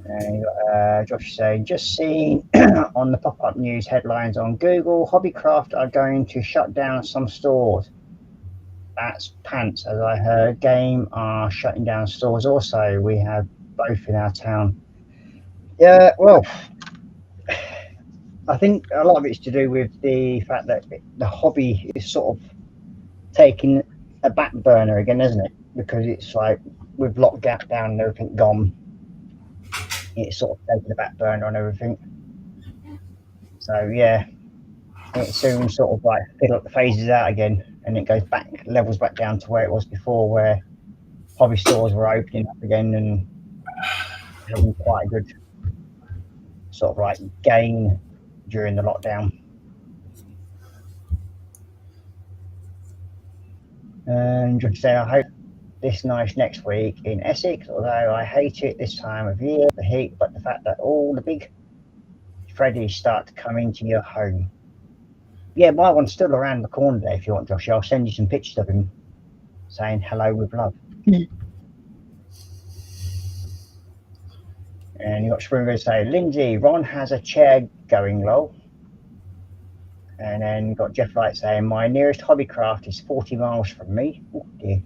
And Josh saying, just seen on the pop-up news headlines on Google, Hobbycraft are going to shut down some stores. That's pants, as I heard. Game are shutting down stores also. We have both in our town. Yeah, well, I think a lot of it's to do with the fact that the hobby is sort of taking a back burner again, isn't it? Because it's like with lockdown down and everything gone, it's sort of taking a back burner on everything. So yeah, it soon sort of like fiddle up the phases out again, and it goes back, levels back down to where it was before, where hobby stores were opening up again and having quite a good sort of like gain during the lockdown. And just say, I hope this nice next week in Essex, although I hate it this time of year, the heat, but the fact that all the big Freddies start to come into your home. Yeah, my one's still around the corner there if you want, Josh. I'll send you some pictures of him saying hello with love. And you got Springo say, Lindsay, Ron has a chair going, lol. And then you got Jeff Light saying, my nearest hobbycraft is 40 miles from me. Oh dear.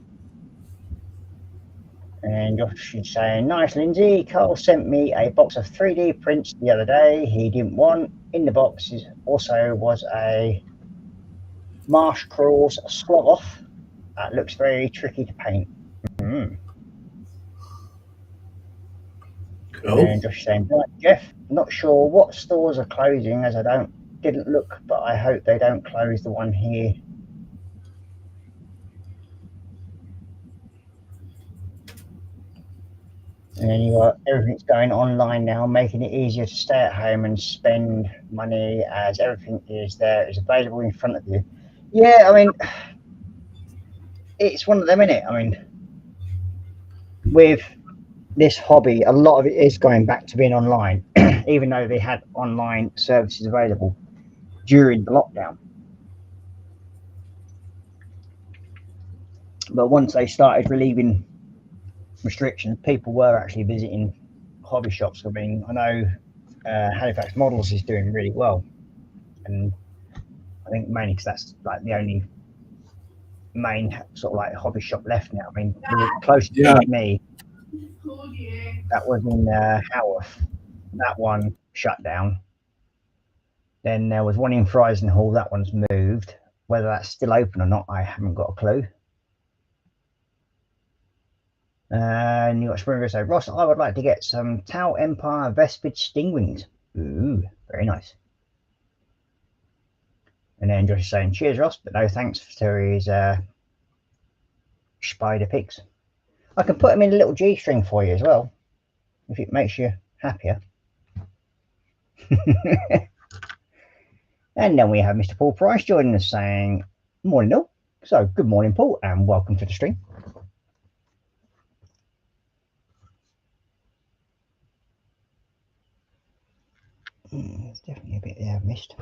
And Josh is saying, nice, Lindsay. Carl sent me a box of 3D prints the other day. He didn't want. In the box also was a marsh crawls sloth that looks very tricky to paint. Mm. Cool. And Josh saying, right, Jeff, not sure what stores are closing as I didn't look, but I hope they don't close the one here. And you got everything's going online now, making it easier to stay at home and spend money as everything is available in front of you. Yeah, I mean, it's one of them, isn't it? I mean, with this hobby, a lot of it is going back to being online, even though they had online services available during the lockdown. But once they started relieving restrictions, people were actually visiting hobby shops. I mean, I know Halifax Models is doing really well, and I think mainly because that's like the only main sort of like hobby shop left now. I mean, the closest to me, that was in Haworth. That one shut down. Then there was one in Friesen Hall, that one's moved. Whether that's still open or not, I haven't got a clue. And you got Spring River. So Ross, I would like to get some Tau Empire Vespid Stingwings. Ooh, very nice. And then Josh is saying, cheers, Ross, but no thanks to his spider pics. I can put them in a little G string for you as well, if it makes you happier. And then we have Mr. Paul Price joining us saying, morning all. So good morning, Paul, and welcome to the stream. There's definitely a bit there I've missed.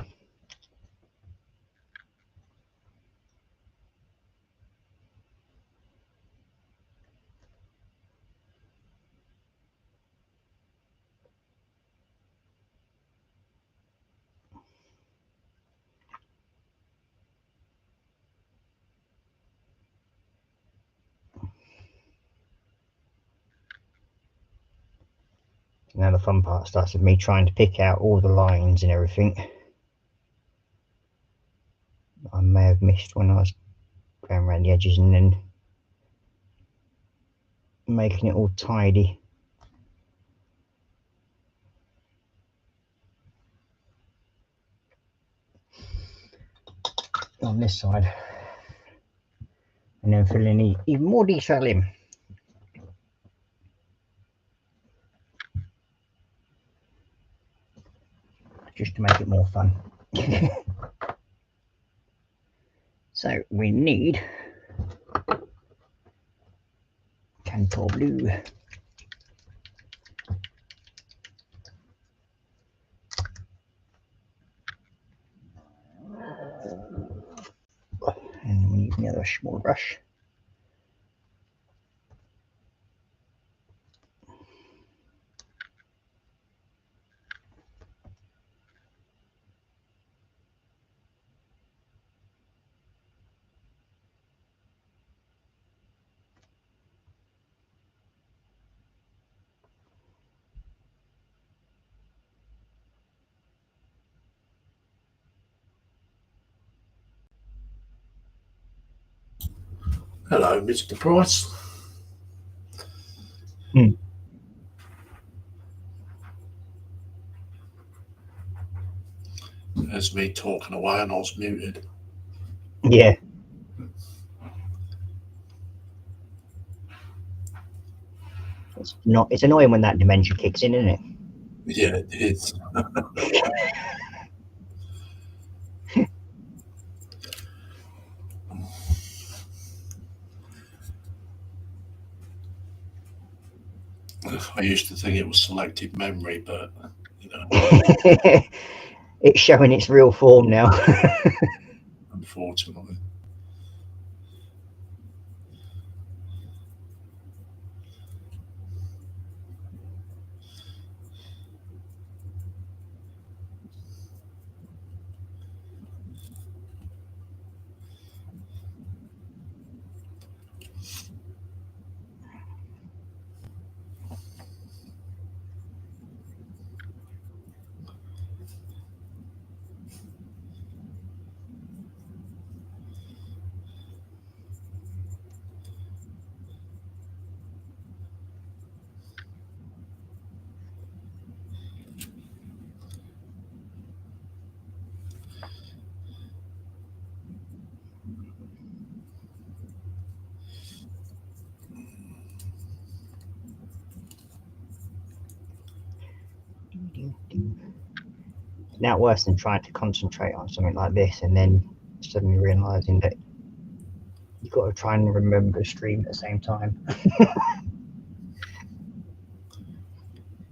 Now the fun part starts with me trying to pick out all the lines and everything I may have missed when I was going around the edges and then making it all tidy. On this side. And then filling even more detail in. Just to make it more fun. So we need Cantor Blue. And we need another small brush. Hello, Mr. Price. There's me talking away and I was muted. Yeah. It's annoying when that dementia kicks in, isn't it? Yeah, it is. I used to think it was selective memory, but you know, it's showing its real form now. unfortunately. It's now worse than trying to concentrate on something like this and then suddenly realizing that you've got to try and remember stream at the same time.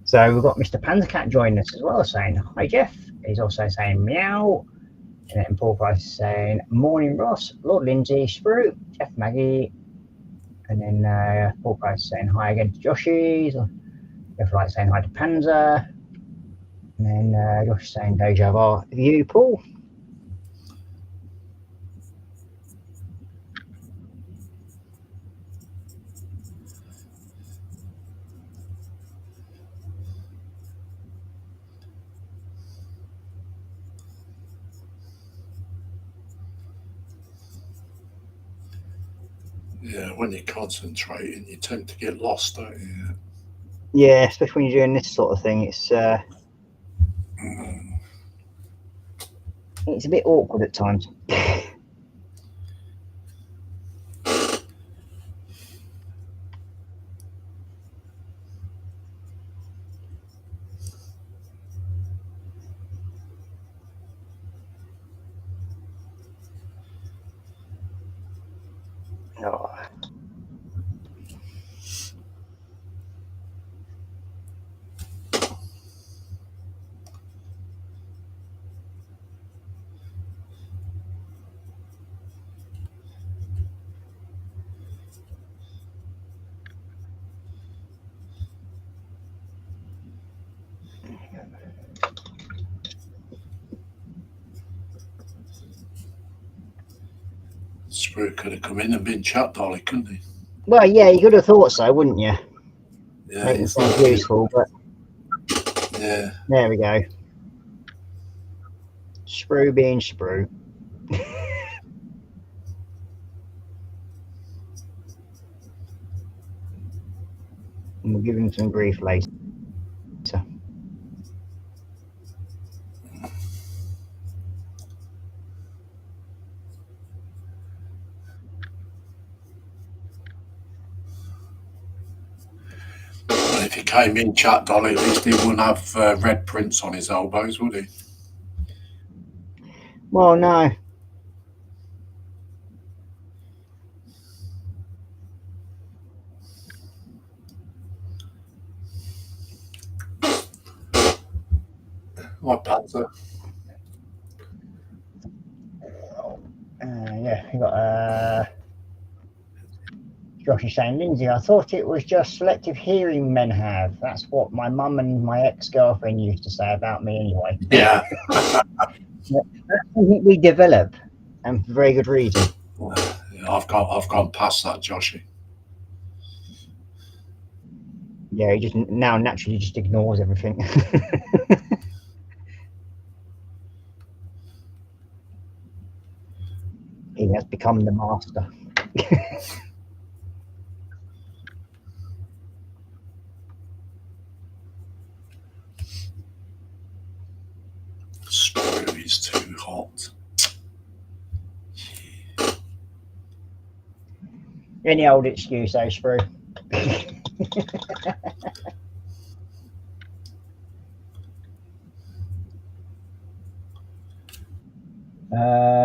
So we've got Mr. Panzercat joining us as well, saying hi Jeff. He's also saying meow. And then Paul Price is saying morning Ross, Lord Lindsay, Sprue, Jeff Maggie. And then Paul Price is saying hi again to Joshy. Jeff like saying hi to Panzer. And then Josh is saying deja vu. You, Paul? Yeah, when you're concentrating, you tend to get lost, don't you? Yeah, especially when you're doing this sort of thing. It's a bit awkward at times. Oh. Sprue could have come in and been chat dolly, couldn't he? Well, yeah, you could have thought so, wouldn't you? Yeah, Make them sound useful, but yeah. there we go. Sprue being Sprue. And we'll give him some grief later. Well, if he came in chat dolly, at least he wouldn't have red prints on his elbows, would he? Well, no. Like Panzer. Yeah, we got Josh is saying, Lindsay, I thought it was just selective hearing men have. That's what my mum and my ex-girlfriend used to say about me anyway. Yeah. That's something we develop, and for very good reason. I've gone past that, Joshy. Yeah, he just now naturally just ignores everything. He has become the master. Sprue is too hot. Any old excuse, though, Sprue.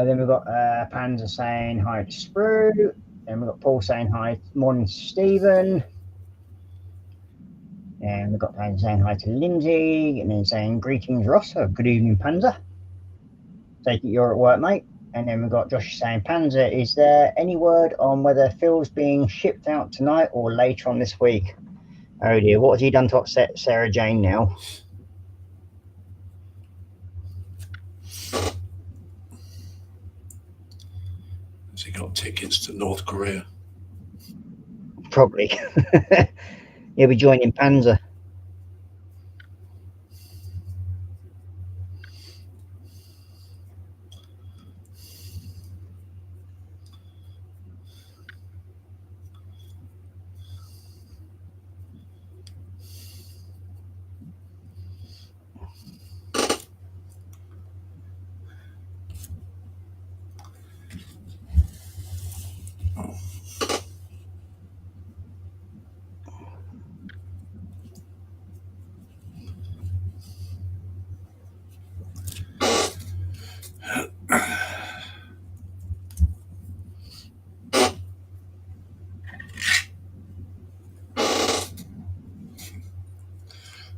Then we've got Panzer saying hi to Sprue. Then we've got Paul saying hi, morning to Stephen. And we've got Panzer saying hi to Lindsay. And then saying greetings, Ross. Good evening, Panzer. Take it you're at work, mate. And then we've got Josh saying, Panzer, is there any word on whether Phil's being shipped out tonight or later on this week? Oh dear, what has he done to upset Sarah Jane now? Has he got tickets to North Korea? Probably. He'll be joining Panzer.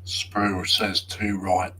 Sprue says too right.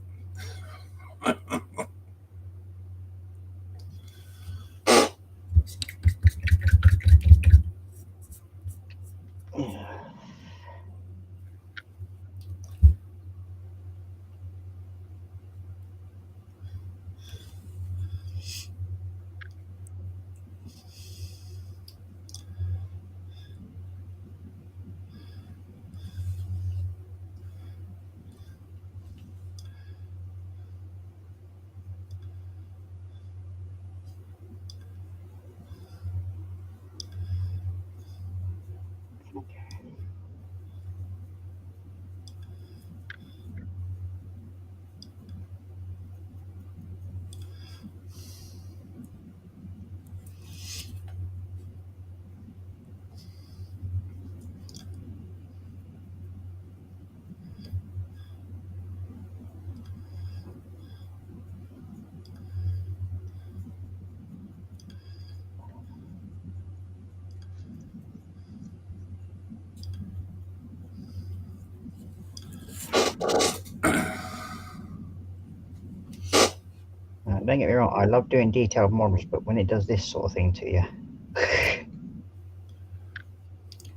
don't get me wrong, I love doing detailed models, but when it does this sort of thing to you.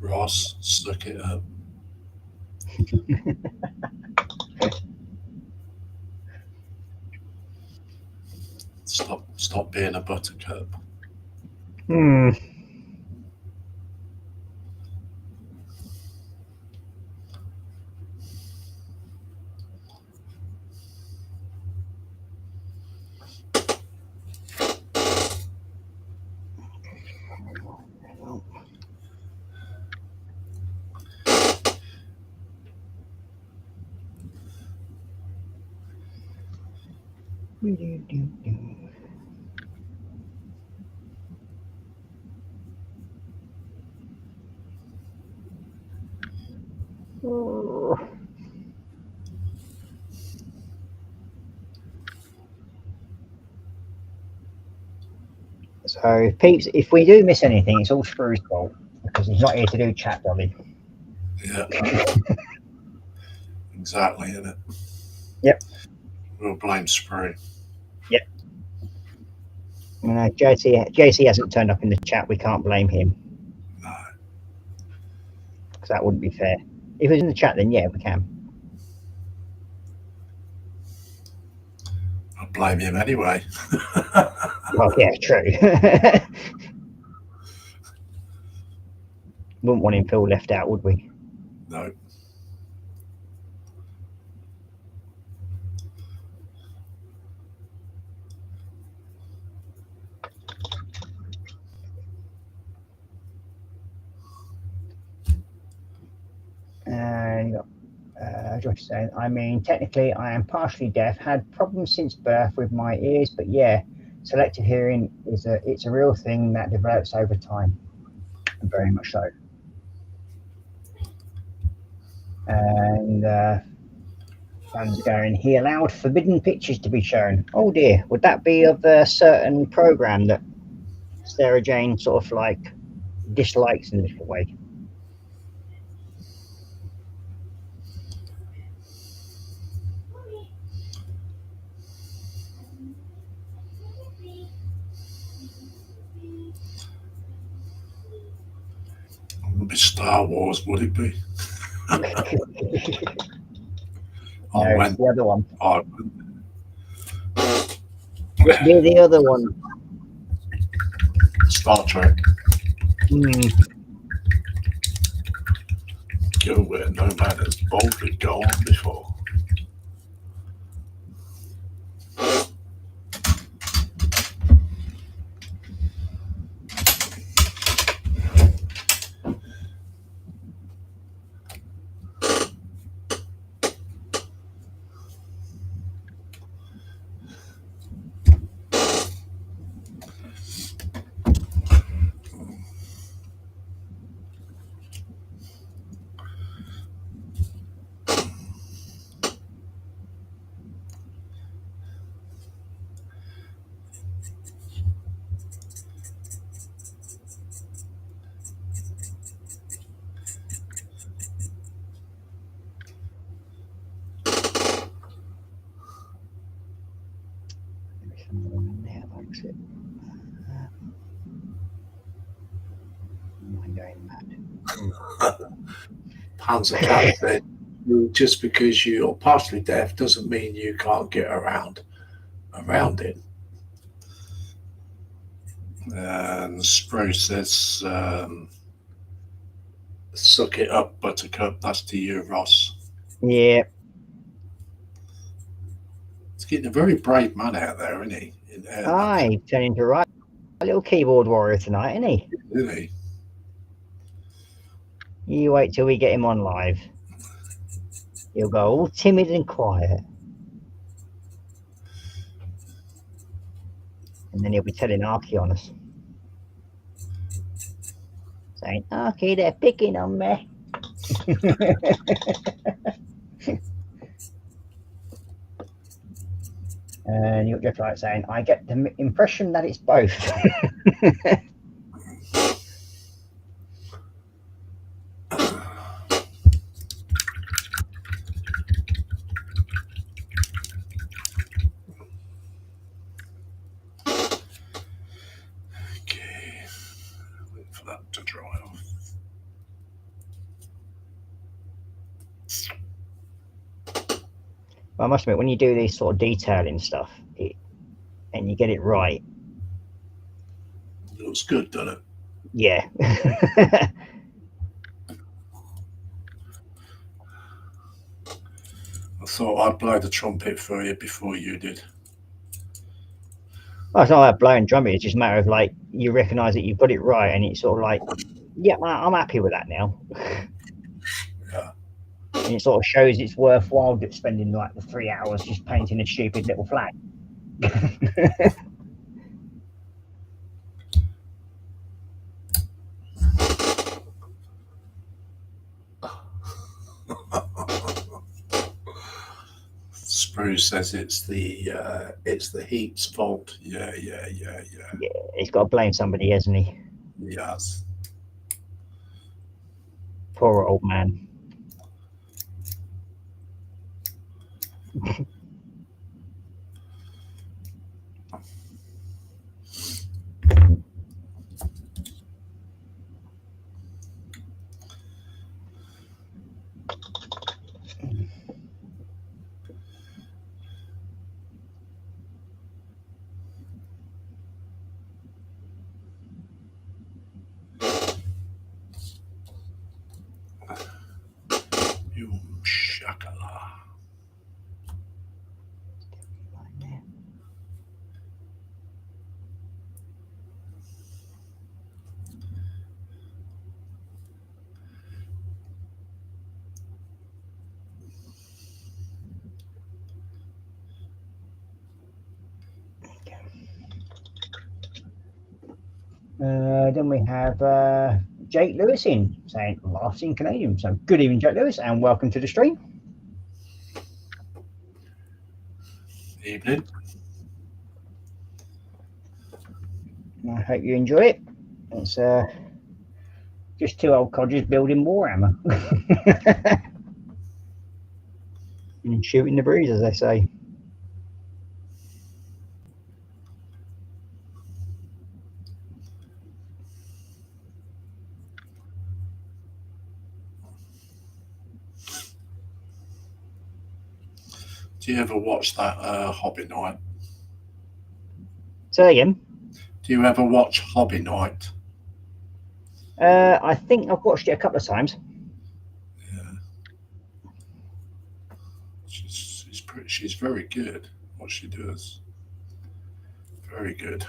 Ross, suck it up. Stop being a buttercup. Hmm. So, peeps, if we do miss anything, it's all Sprue's fault because he's not here to do chat, Bobby. Yeah. Exactly, isn't it? Yep. We'll blame Sprue. Yep. JC hasn't turned up in the chat. We can't blame him. No. Because that wouldn't be fair. If it was in the chat, then yeah, we can. I'll blame him anyway. Well, yeah, true. Wouldn't want him to feel left out, would we? No. And Josh saying, I mean, technically, I am partially deaf. Had problems since birth with my ears, but yeah, selective hearing it's a real thing that develops over time, and very much so. And fans going, he allowed forbidden pictures to be shown. Oh dear, would that be of a certain program that Sarah Jane sort of like dislikes in a little way? It would be Star Wars, would it be? No, it's the other one. Be the other one. Star Trek. Mm. Go where no man has boldly gone before. I'm going mad. Panzer Cat said, just because you're partially deaf doesn't mean you can't get around it. And Spruce says, suck it up, buttercup. That's to you, Ross. Yeah. He's getting a very brave man out there, isn't he? Aye, turning to right. A little keyboard warrior tonight, isn't he? Isn't he? You wait till we get him on live. He'll go all timid and quiet. And then he'll be telling Arky on us. Saying, Arky, they're picking on me. And you'll just like saying, I get the impression that it's both. I must admit, when you do these sort of detailing stuff, and you get it right, It looks good, doesn't it? yeah. I thought I'd blow the trumpet for you before you did. Well, it's not like blowing drumming. It's just a matter of like you recognise that you've got it right, and it's sort of like, yeah, I'm happy with that now. Yeah. And it sort of shows it's worthwhile spending like the 3 hours just painting a stupid little flag. Spruce says it's the heat's fault. Yeah. Yeah, he's got to blame somebody, hasn't he? Yes. Poor old man. Boom shakala. Then we have Jake Lewis in saying laughs in Canadian. So good evening, Jake Lewis, and welcome to the stream. Evening. I hope you enjoy it. It's just two old codgers building Warhammer and shooting the breeze, as they say. Do you ever watch that Hobby Night? Say again. Do you ever watch Hobby Night? I think I've watched it a couple of times. Yeah. She's very good. What she does. Very good.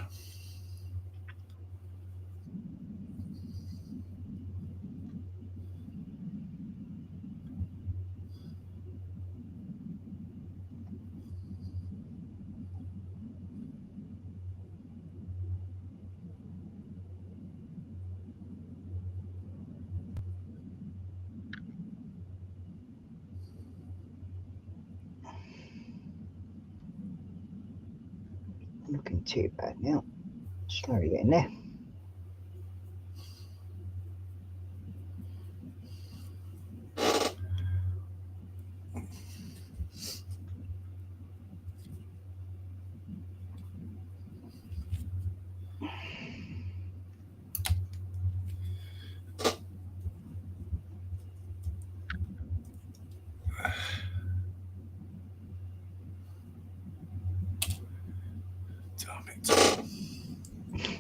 Looking too bad now. Slowly getting there.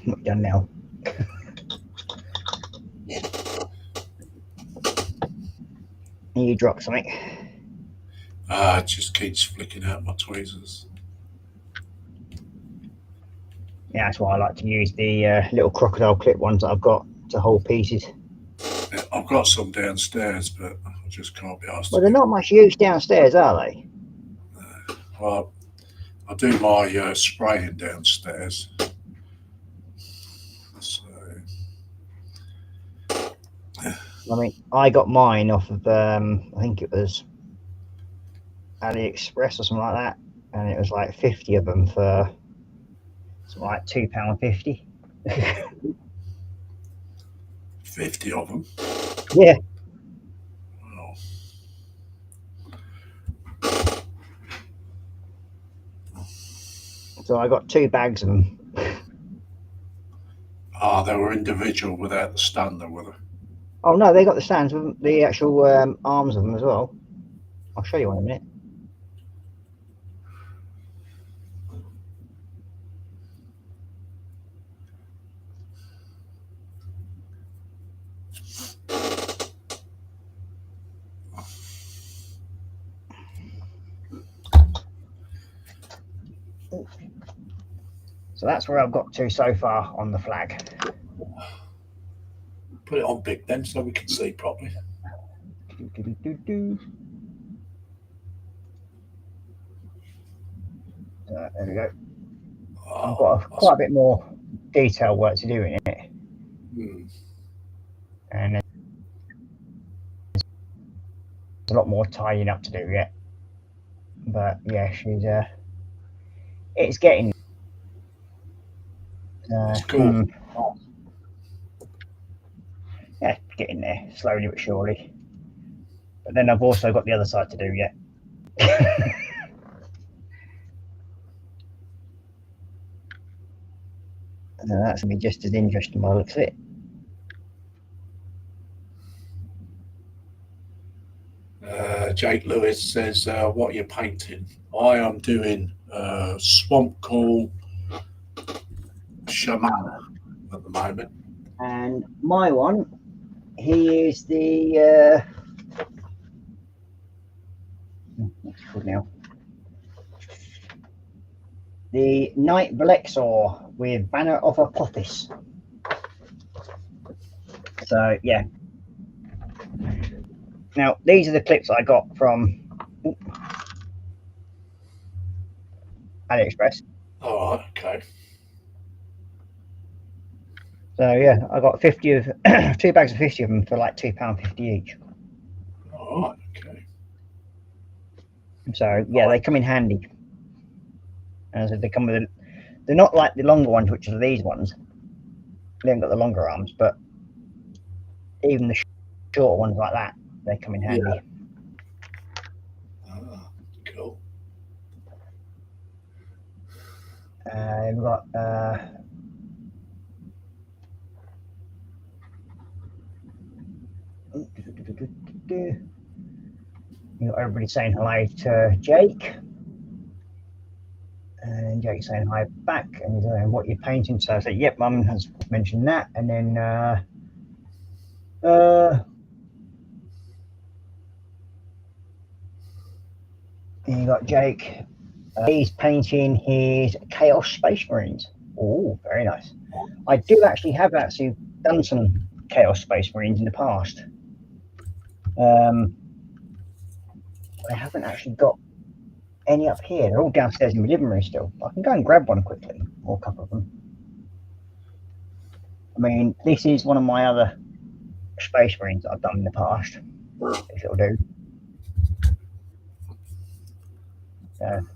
Not done now. You dropped something. It just keeps flicking out my tweezers. Yeah, that's why I like to use the little crocodile clip ones that I've got to hold pieces. Yeah, I've got some downstairs, but I just can't be asked. Well, they're not much use downstairs, are they? Well, I do my spraying downstairs. So. I mean, I got mine off of I think it was AliExpress or something like that, and it was like 50 of them for something like £2.50. 50 of them? Yeah. Wow. So I got 2 bags of them. They were individual without the stand, though, were they? Oh no, they got the stands with the actual arms of them as well. I'll show you one in a minute. So that's where I've got to so far on the flag. Put it on big then so we can see properly. There we go. I've got quite a bit more detail work to do in it. And there's a lot more tidying up to do yet. But yeah, she's it's getting It's cool. Yeah, getting there slowly but surely. But then I've also got the other side to do yet. And that's gonna be just as interesting by the looks of it. Jake Lewis says, what are you painting? I am doing Swamp Call Shaman at the moment. And my one, he is the what's it called now? The Knight Velexor with Banner of Apophis. So yeah. Now these are the clips I got from AliExpress. Oh, okay. So yeah, I got 50 of 2 bags of 50 of them for like £2.50 each. Oh, okay. So yeah, they come in handy. And so they come with they're not like the longer ones, which are these ones. They haven't got the longer arms, but even the shorter ones like that, they come in handy. Yeah. Cool. We've got everybody saying hello to Jake, and Jake saying hi back, and he's saying what you're painting. So I said, "Yep, Mum has mentioned that." And then you got Jake. He's painting his Chaos Space Marines. Oh, very nice. I do actually have done some Chaos Space Marines in the past. I haven't actually got any up here. They're all downstairs in my living room still. I can go and grab one quickly, or a couple of them. I mean, this is one of my other Space Marines that I've done in the past. If it'll do.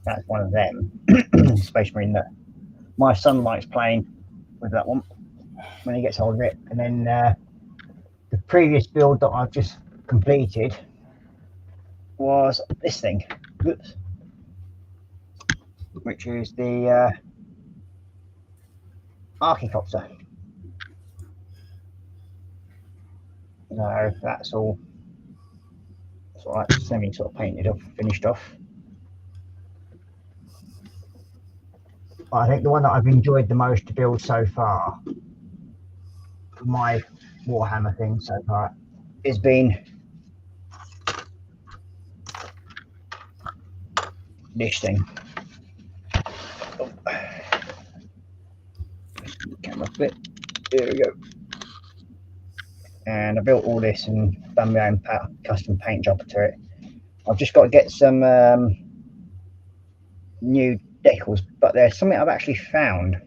That's one of them. Space Marine that my son likes playing with that one when he gets hold of it. And then the previous build that I've just completed was this thing. Oops. Which is the Archicopter. So that's all like semi sort of painted off, finished off. But I think the one that I've enjoyed the most to build so far, my Warhammer thing so far, has been this thing. Oh. Camera flip. There we go. And I built all this and done my own custom paint job to it. I've just got to get some new decals, but there's something I've actually found,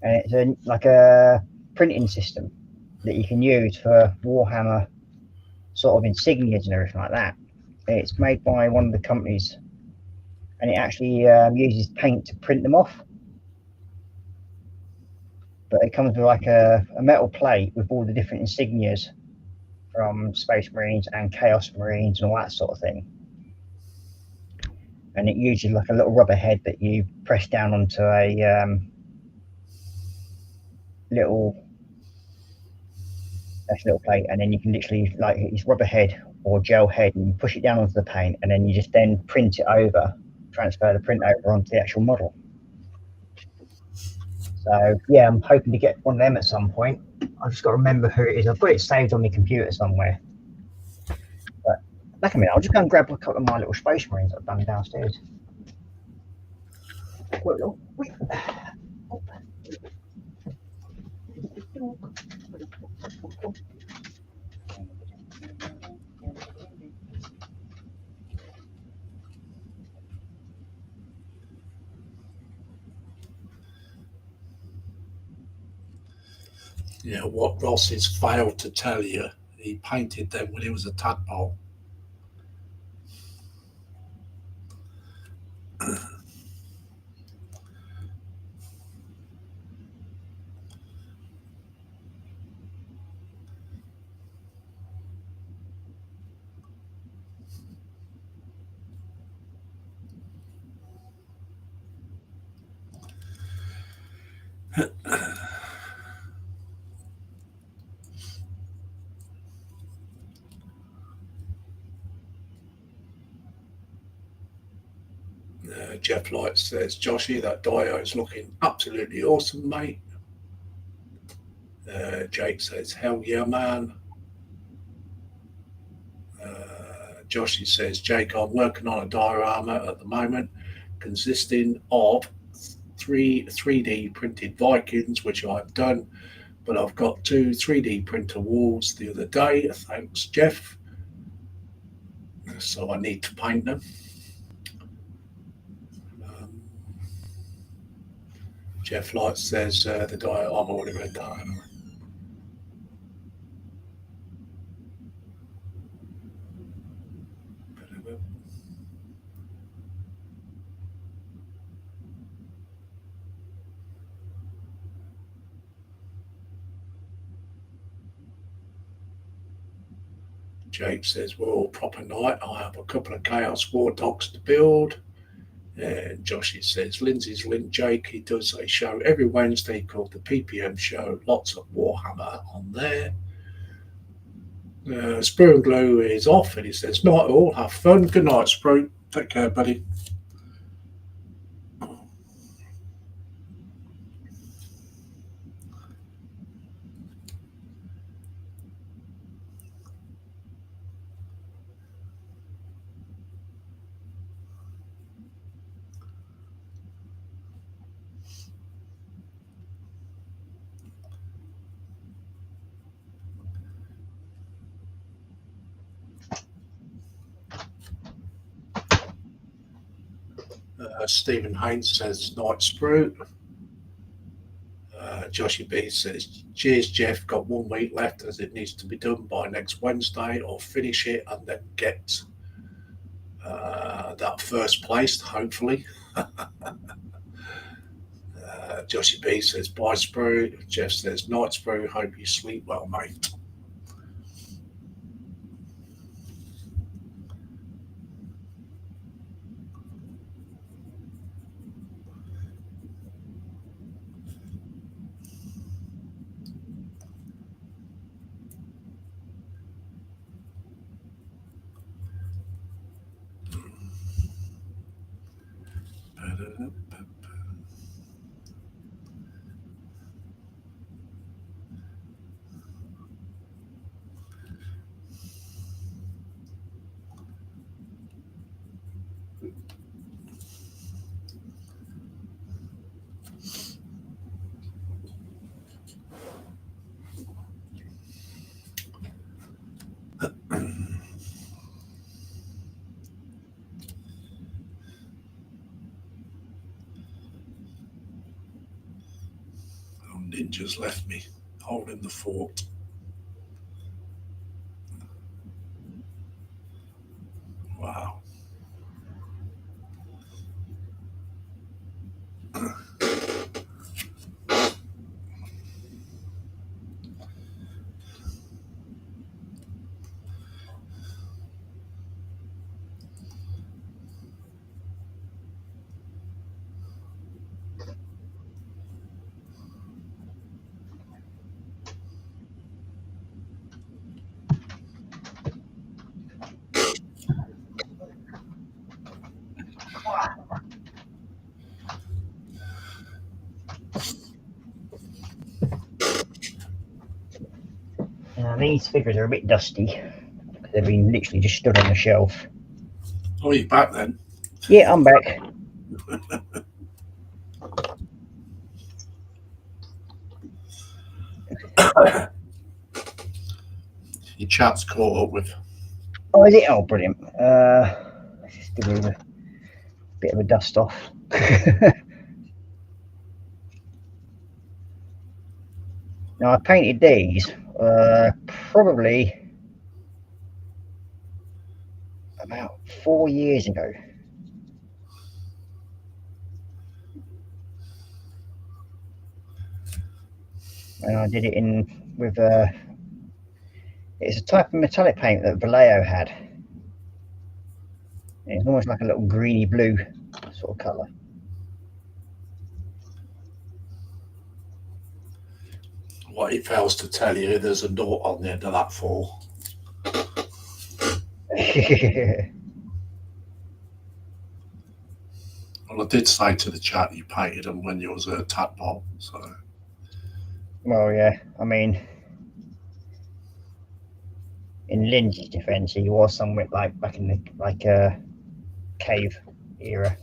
and it's like a printing system that you can use for Warhammer sort of insignias and everything like that. It's made by one of the companies, and it actually uses paint to print them off. But it comes with like a metal plate with all the different insignias from Space Marines and Chaos Marines and all that sort of thing. And it uses like a little rubber head that you press down onto a little plate, and then you can literally, like, it's rubber head or gel head, and you push it down onto the paint, and then you just then print it over, transfer the print over onto the actual model. So So yeah, I'm hoping to get one of them at some point. I've just got to remember who it is. I've got it saved on my computer somewhere. But back a minute, I'll just go and grab a couple of my little Space Marines I've done downstairs. Wait. Yeah, what Ross has failed to tell you, he painted them when he was a tadpole. Jeff Light says, Joshy, that Dio is looking absolutely awesome, mate. Jake says, hell yeah, man. Joshy says, Jake, I'm working on a diorama at the moment consisting of 3D printed Vikings, which I've done, but I've got 2 3D printer walls the other day. Thanks, Jeff. So I need to paint them. Jeff Light says the diet. I've already read that. Jake says, well, proper night. I have a couple of Chaos War dogs to build. And Joshy says, Lindsay's linked Jake. He does a show every Wednesday called the PPM Show. Lots of Warhammer on there. Sprue and Glue is off, and he says, night all, have fun. Good night, Sprue. Take care, buddy. Stephen Haynes says, night, Sprue. Joshy B says, cheers, Jeff. Got 1 week left as it needs to be done by next Wednesday. I'll finish it and then get that first place, hopefully. Joshy B says, bye, Sprue. Jeff says, night, Sprue. Hope you sleep well, mate. Ninjas left me holding the fort. Wow. These figures are a bit dusty because they've been literally just stood on the shelf. Oh, you're back then? Yeah, I'm back. Your chat's caught up with. Oh, is it? Oh, brilliant. Let's just give it a bit of a dust off. Now, I painted these probably about 4 years ago. And I did it with it's a type of metallic paint that Vallejo had. It's almost like a little greeny blue sort of colour. What he fails to tell you, there's a note on the end of that 4. Well, I did say to the chat you painted them when you was a tadpole, so. Well, yeah, I mean, in Lynch's defence, he was somewhat like back in the cave era.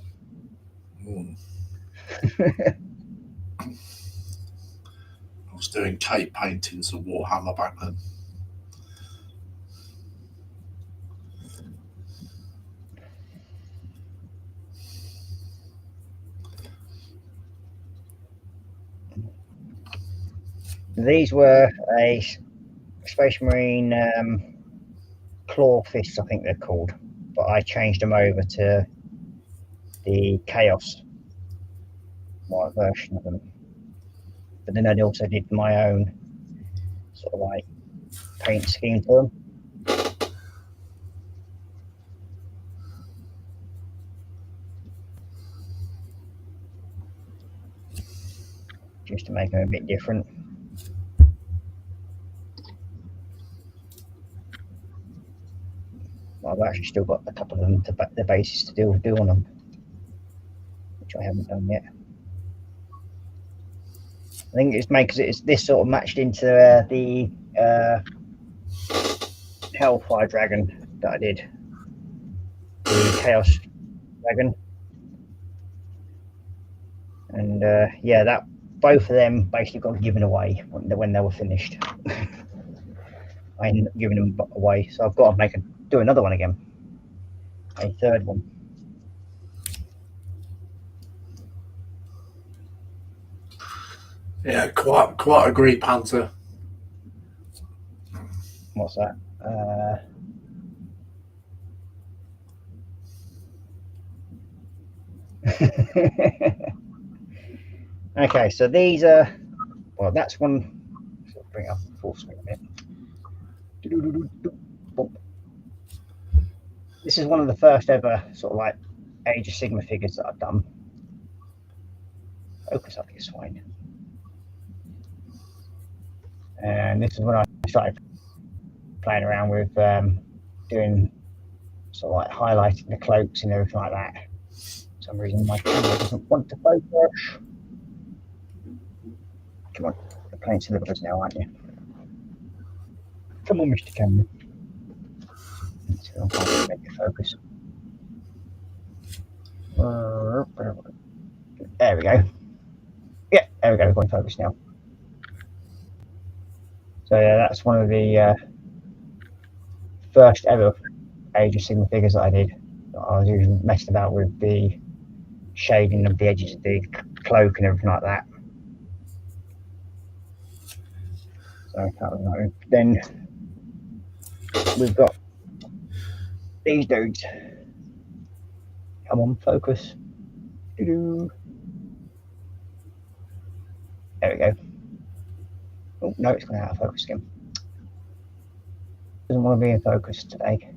I was doing cave paintings of Warhammer back then. These were a Space Marine claw fists, I think they're called, but I changed them over to the Chaos white version of them. But then I also did my own sort of like paint scheme for them. Just to make them a bit different. Well, I've actually still got a couple of them to the bases to do on them, which I haven't done yet. I think it's made because it's this sort of matched into the Hellfire Dragon that I did, the Chaos Dragon, and yeah, that both of them basically got given away when they were finished. I ended up giving them away, so I've got to do another one again, a third one. Yeah, quite a great panther. What's that? Okay, so these are, well, that's one. So bring it up full screen a bit. This is one of the first ever sort of like Age of Sigma figures that I've done. Focus up, you swine. And this is when I started playing around with doing sort of like highlighting the cloaks and everything like that. For some reason my camera doesn't want to focus. Come on, you're playing syllables now, aren't you? Come on, Mr. Camera. Let's see if I can make it focus. There we go. Yeah, there we go, we're going to focus now. So yeah, that's one of the first ever Age of Sigma figures that I did. I was usually messing about with the shading of the edges of the cloak and everything like that. So that was nice. Then we've got these dudes. Come on, focus. Doo-doo. There we go. Oh no, it's going out of focus again. Doesn't want to be in focus today.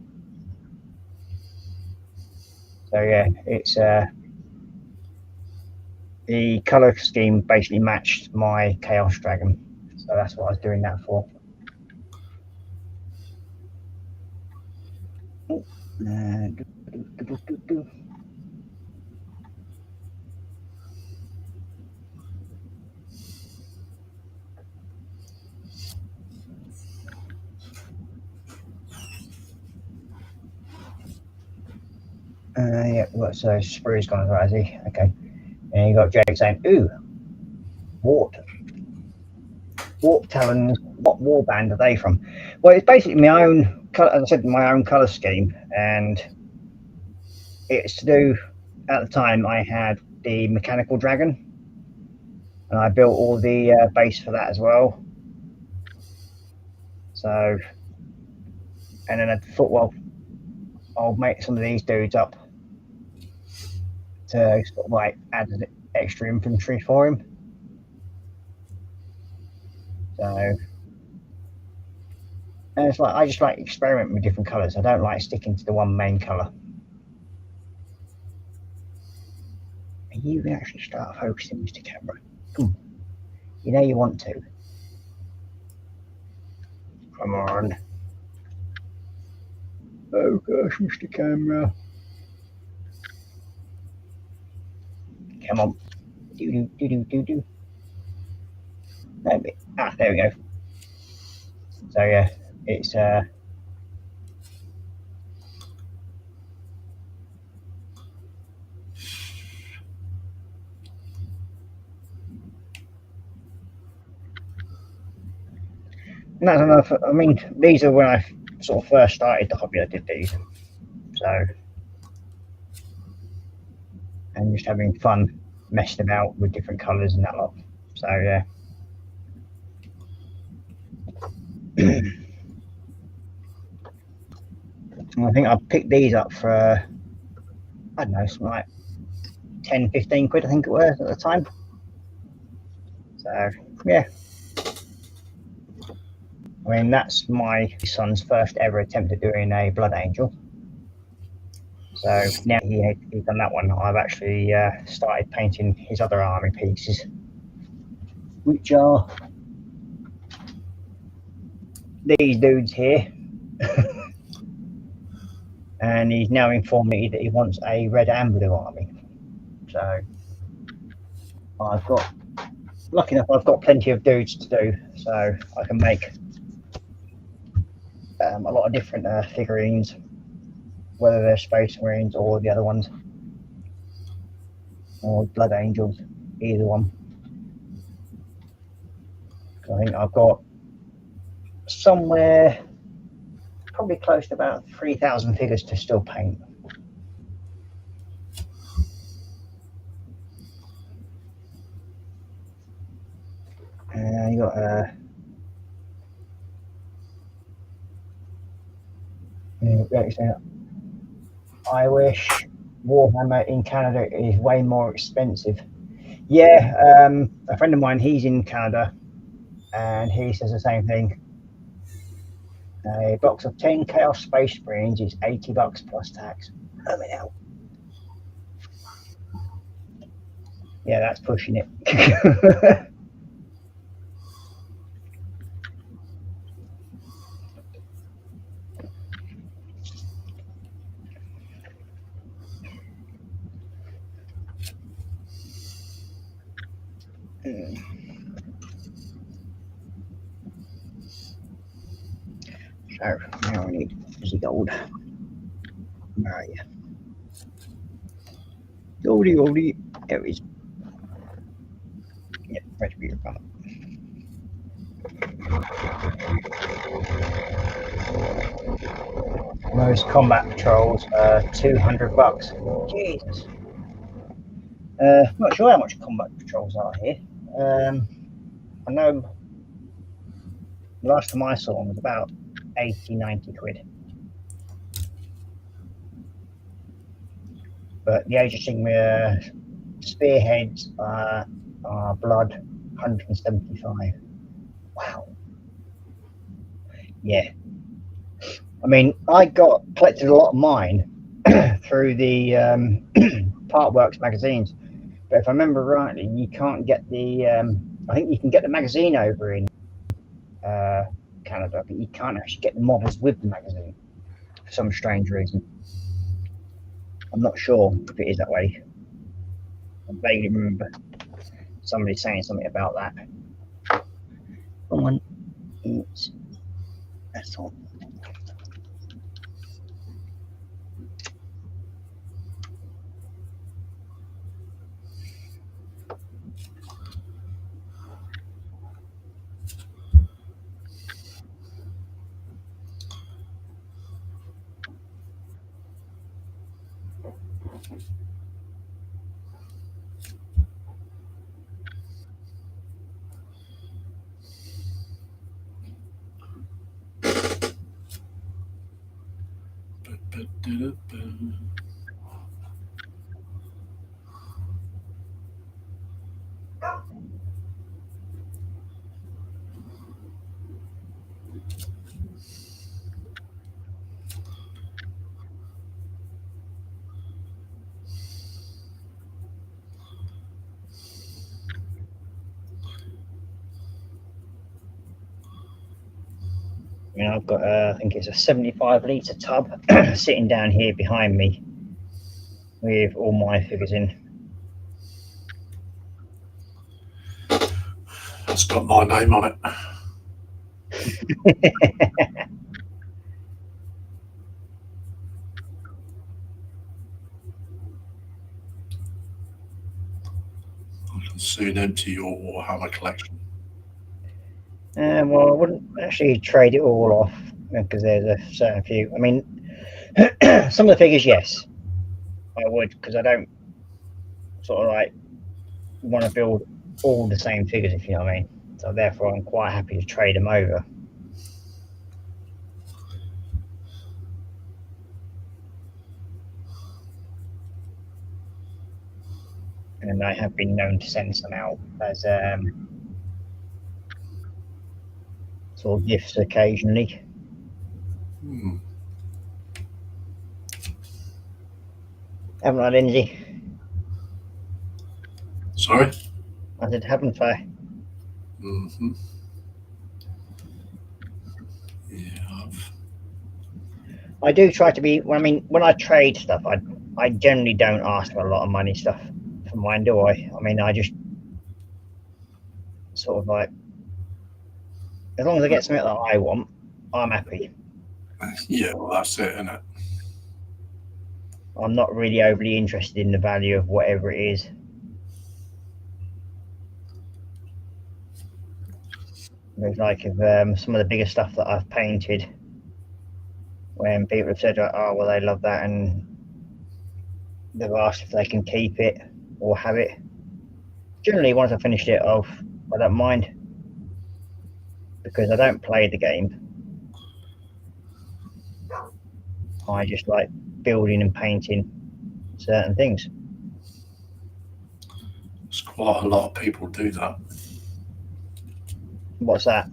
So yeah, it's the colour scheme basically matched my Chaos Dragon. So that's what I was doing that for. Yeah, what, so Sprue's gone right, has he? Okay. And you got Jake saying, ooh, Warp Talons, what warband are they from? Well, it's basically my own, as I said, my own colour scheme, and it's to do, at the time I had the Mechanical Dragon, and I built all the base for that as well. So, and then I thought, well, I'll make some of these dudes up to sort of like add extra infantry for him. So, and it's like I just like experimenting with different colours. I don't like sticking to the one main colour. And you can actually start focusing, Mr. Camera. Come on. You know you want to. Come on. Oh gosh, Mr. Camera. Come on. Do. Maybe. Ah, there we go. So yeah, it's and that's enough. I mean, these are when I sort of first started the hobby. I did these, so and just having fun, messing about with different colours and that lot. So yeah. I think I picked these up for I don't know, something like 10, 15 quid. I think it was at the time. So yeah. I mean, that's my son's first ever attempt at doing a Blood Angel. So now he's done that one, I've actually started painting his other army pieces, which are these dudes here. And he's now informed me that he wants a red and blue army. So I've got, lucky enough, I've got plenty of dudes to do, so I can make a lot of different figurines, whether they're Space Marines or the other ones, or Blood Angels, either one. So I think I've got somewhere probably close to about 3,000 figures to still paint. You got I wish Warhammer in Canada is way more expensive. Yeah, a friend of mine, he's in Canada, and he says the same thing. A box of 10 Chaos Space Marines is $80 plus tax. I mean, hell. Yeah, that's pushing it. So now we need Fizzy Gold. Where are you? Goldie. There he is. Yeah, Retributor Runner. Most combat patrols are $200. Jesus. Not sure how much combat patrols are here. I know the last time I saw them was about 80, 90 quid. But the Age of Sigmar spearheads are blood 175. Wow. Yeah. I mean, I collected a lot of mine through the Partworks magazines. But if I remember rightly, you can't get the. I think you can get the magazine over in Canada, but you can't actually get the models with the magazine for some strange reason. I'm not sure if it is that way. I vaguely remember somebody saying something about that. Come on, that's all. I mean, I've got, I think it's a 75-litre tub sitting down here behind me with all my figures in. It's got my name on it. I can soon empty your Warhammer collection. Well, I wouldn't actually trade it all off because there's a certain few. I mean, some of the figures, yes, I would, because I don't sort of like want to build all the same figures, if you know what I mean. So therefore, I'm quite happy to trade them over. And I have been known to send some out as sort of gifts occasionally. Haven't I, Lindsay? Sorry? I said, haven't I? Mm-hmm. Yeah, I do try to be. I mean, when I trade stuff, I generally don't ask for a lot of money stuff for mine, do I? I mean, I just sort of like, as long as I get something that I want, I'm happy. Yeah, well, that's it, isn't it? I'm not really overly interested in the value of whatever it is. There's like some of the bigger stuff that I've painted, when people have said, "Oh, well, they love that," and they've asked if they can keep it or have it. Generally, once I've finished it off, I don't mind because I don't play the game. I just like building and painting certain things. There's quite a lot of people do that. What's that?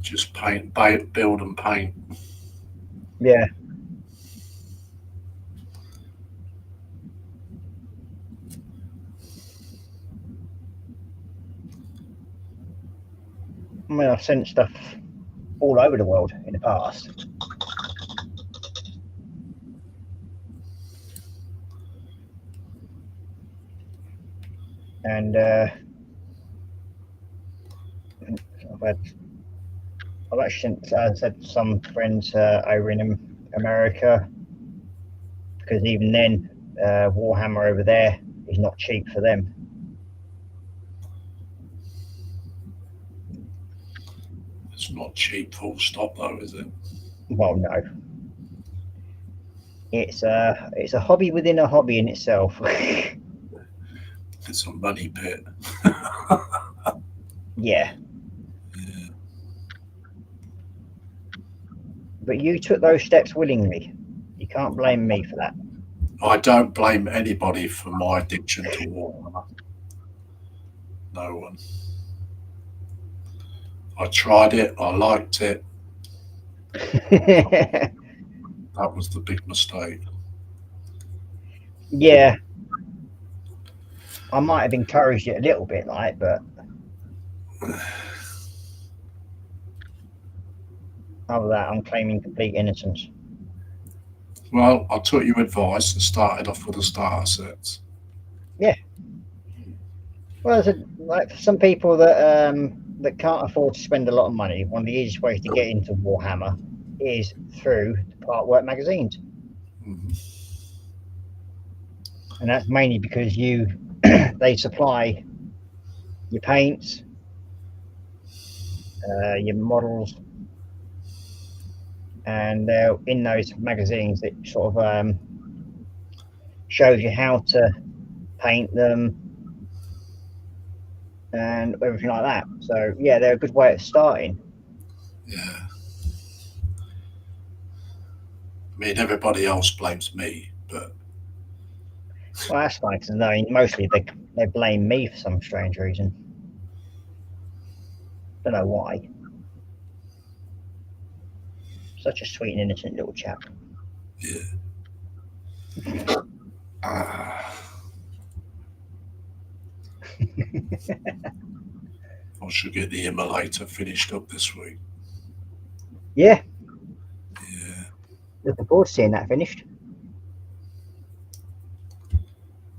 Just paint, build and paint. Yeah. I mean, I've sent stuff all over the world in the past. And I've actually sent some friends over in America, because even then, Warhammer over there is not cheap for them. It's not cheap, full stop, though, is it? Well, no. It's a hobby within a hobby in itself. It's a money pit. Yeah. But you took those steps willingly. You can't blame me for that. I don't blame anybody for my addiction to Warhammer. No one. I tried it. I liked it. That was the big mistake. Yeah. I might have encouraged it a little bit, like, but other than that, I'm claiming complete innocence. Well, I took your advice and started off with the starter sets. Yeah. Well, like for some people that can't afford to spend a lot of money, one of the easiest ways to get into Warhammer is through the Partwork magazines. Mm-hmm. And that's mainly because they supply your paints, your models, and in those magazines it sort of shows you how to paint them and everything like that. So yeah, they're a good way of starting. Yeah. I mean, everybody else blames me, but Well, that's fine because I mean, mostly they blame me for some strange reason. Don't know why. Such a sweet and innocent little chap. yeah. I should get the emulator finished up this week. Yeah, Yeah. looking forward to seeing that finished.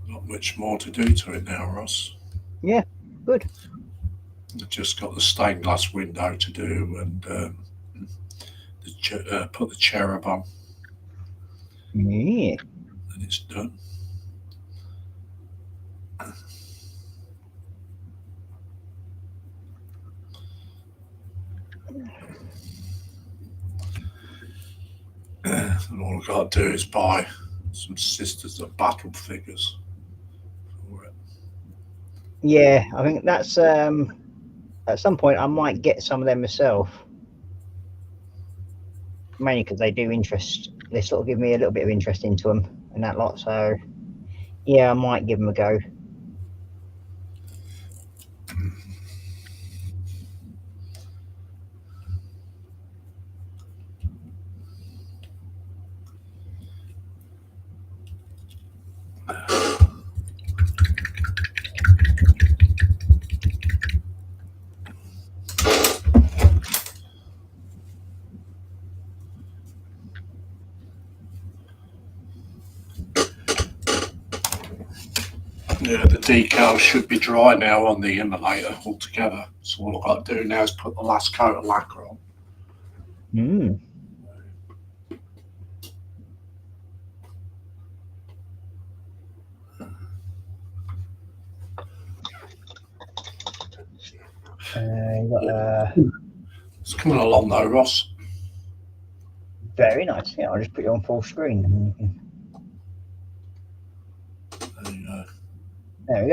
Not much more to do to it now, Ross. Yeah, good. I've just got the stained glass window to do and put the cherub on, Yeah. and it's done. And all I've got to do is buy some Sisters of Battle figures for it. Yeah, I think that's at some point I might get some of them myself. Mainly because they do interest. They sort of give me a little bit of interest into them and that lot. So yeah, I might give them a go. Yeah, the decal should be dry now on the emulator altogether. So all I've got to do now is put the last coat of lacquer on. Mm. It's coming along though, Ross. Very nice. Yeah, I'll just put you on full screen. And you can... There you go. There we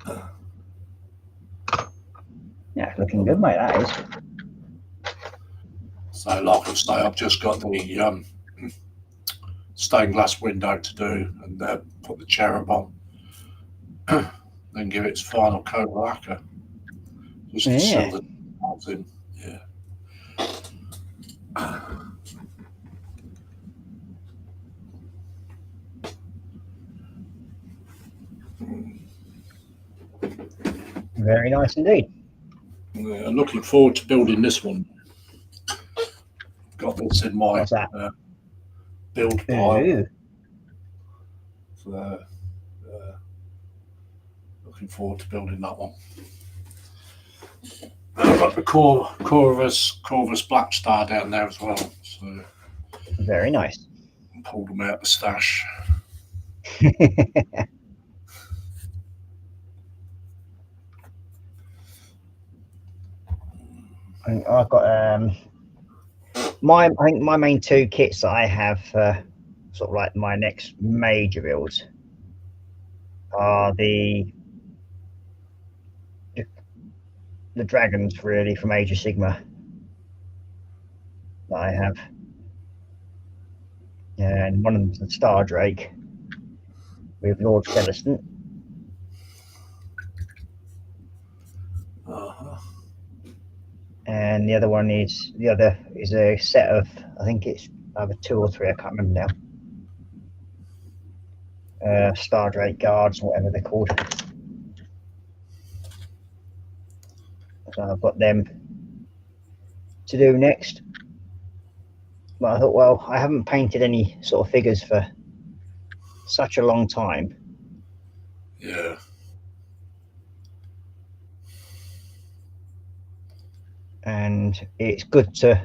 go. Yeah, looking good, mate. That is. So, like I say, I've just got the stained glass window to do, and put the cherub on, then give it its final coat of lacquer, just to seal the parts in. Yeah. Very nice indeed. Yeah, I'm looking forward to building this one. Got this in my build pile. So, looking forward to building that one. I've got the Corvus Black Star down there as well. So very nice. Pulled them out the stash. I've got I think my main two kits that I have sort of like my next major builds are the dragons really from Age of Sigma that I have, and one of them's the Star Drake with Lord Celestin. And the other is a set of, I think it's either 2 or 3, I can't remember now. Star Drake guards, whatever they're called. So I've got them to do next. But I thought, well, I haven't painted any sort of figures for such a long time. Yeah. And it's good to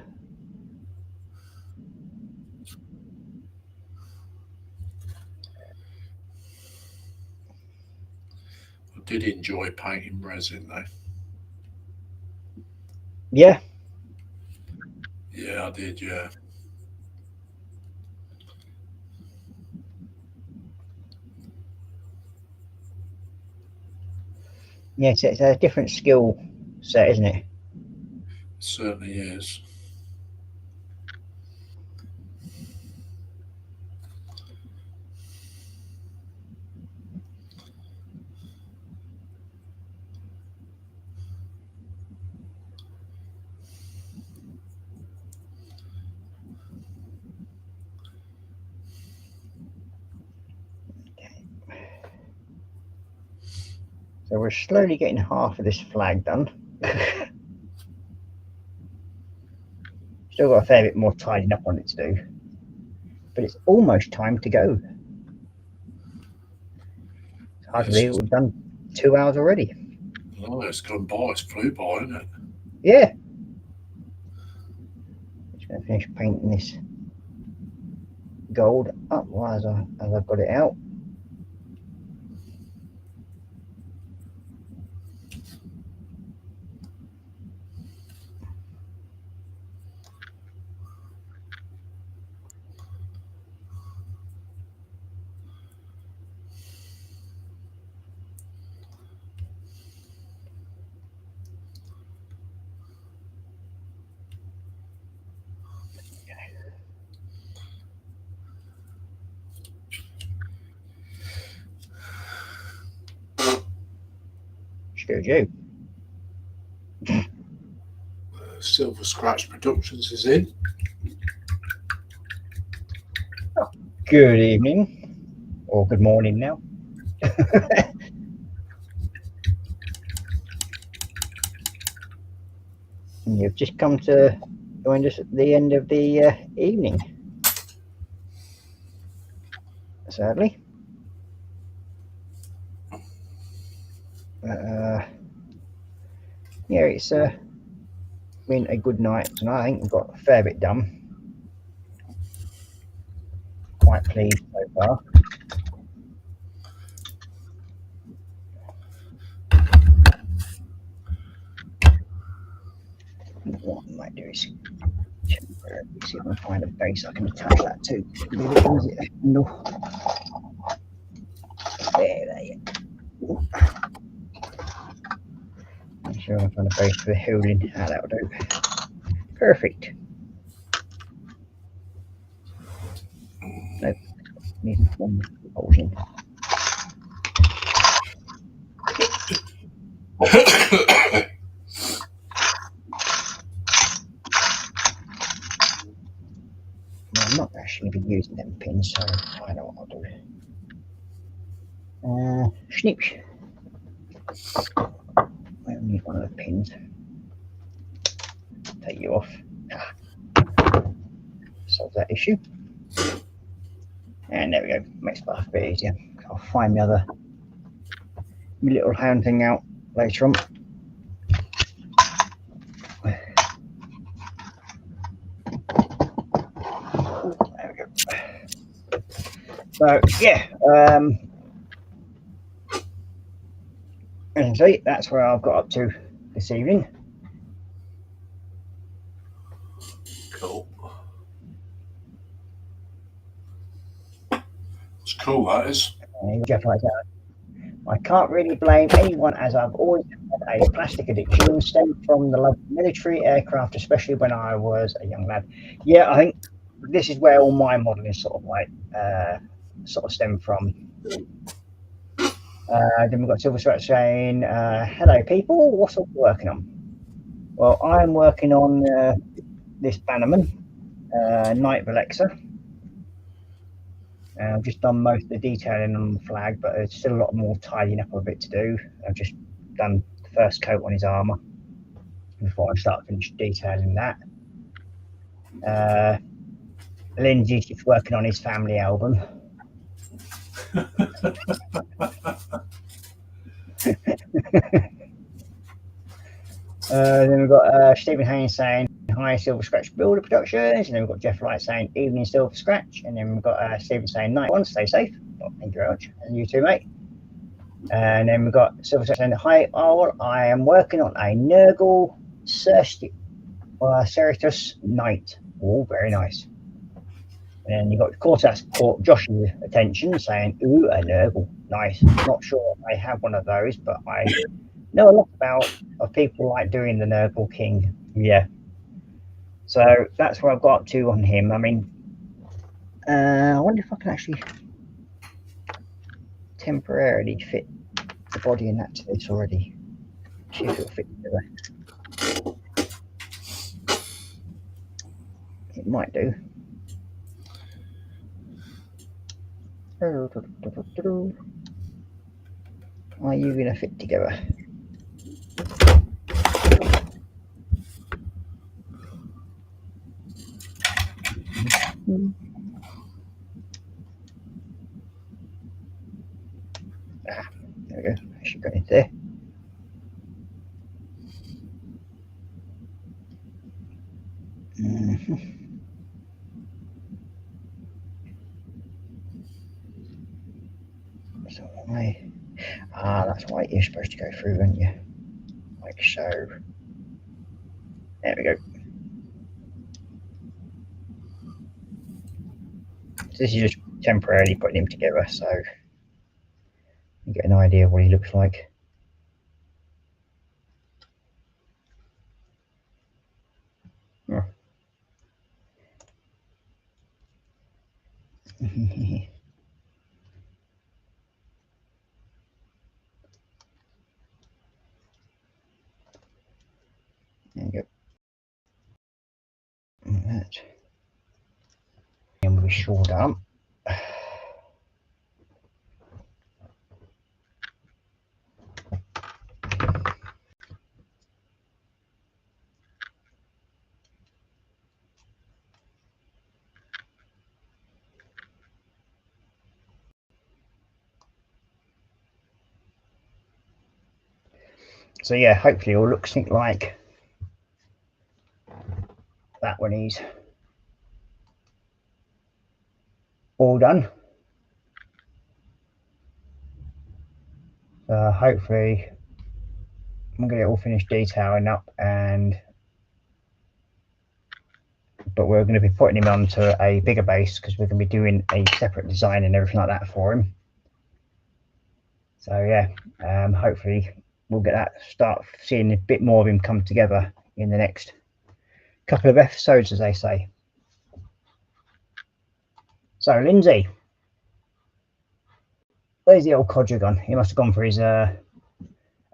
I did enjoy painting resin though. Yeah. Yeah, I did, yeah. Yes, it's a different skill set, isn't it? It certainly is. So we're slowly getting half of this flag done. Still got a fair bit more tidying up on it to do, but it's almost time to go. It's hard to believe we've done 2 hours already. Oh, it's gone by. It's flew by, isn't it? Yeah. Just going to finish painting this gold up as I've got it out. Excuse you. Silver Scratch Productions is in. Good evening, or good morning now. And you've just come to join us at the end of the evening, sadly. Yeah, it's been a good night tonight. I think we've got a fair bit done. Quite pleased so far. What I might do is see if I can find a base I can attach that to. No. There you go. Make sure I can find a base for the holding. That'll do. Perfect. Nope. Need one propulsion. I'm not actually going to be using them pins, so I know what I'll do. Snip. I only need one of the pins. Take you off. Solve that issue. And there we go. Makes life a bit easier. I'll find my little hand thing out later on. There we go. So yeah, and see, that's where I've got up to this evening. Cool. It's cool, that is. Jeff writes out, I can't really blame anyone, as I've always had a plastic addiction stemmed from the love of military aircraft, especially when I was a young lad. Yeah, I think this is where all my modelling sort of like stemmed from. Then we've got Silver Scratch saying, hello people, what are you working on? Well, I'm working on this Bannerman, Knight of Alexa. I've just done most of the detailing on the flag, but there's still a lot more tidying up of it to do. I've just done the first coat on his armour before I start finish detailing that. Lindsay's just working on his family album. Then we've got Stephen Haynes saying, hi, Silver Scratch Builder Productions. And then we've got Jeff Wright saying, evening, Silver Scratch. And then we've got Stephen saying, night one, stay safe. Well, thank you very much. And you too, mate. And then we've got Silver Scratch saying, hi, all. I am working on a Nurgle Cerritus Knight. Oh, very nice. And then you've got Cortas caught Josh's attention saying, ooh, a Nurgle. Nice. Not sure I have one of those, but I know a lot of people like doing the Nurgle King. Yeah. So that's where I've got up to on him. I mean, I wonder if I can actually temporarily fit the body in that to this already. See if it'll fit together. It might do. are you going to fit together? Ah, there we go. I should go into there. So that's why you're supposed to go through, aren't you? Like so. There we go. So this is just temporarily putting him together, so you get an idea of what he looks like. Oh. There you go. That. And we'll be short arm. So yeah, hopefully it will look something like that when he's all done. Hopefully I'm going to get it all finished detailing up, but we're going to be putting him onto a bigger base because we're going to be doing a separate design and everything like that for him. So yeah, hopefully we'll get that, start seeing a bit more of him come together in the next couple of episodes, as they say. So Lindsay, where's the old codger gone? He must have gone for his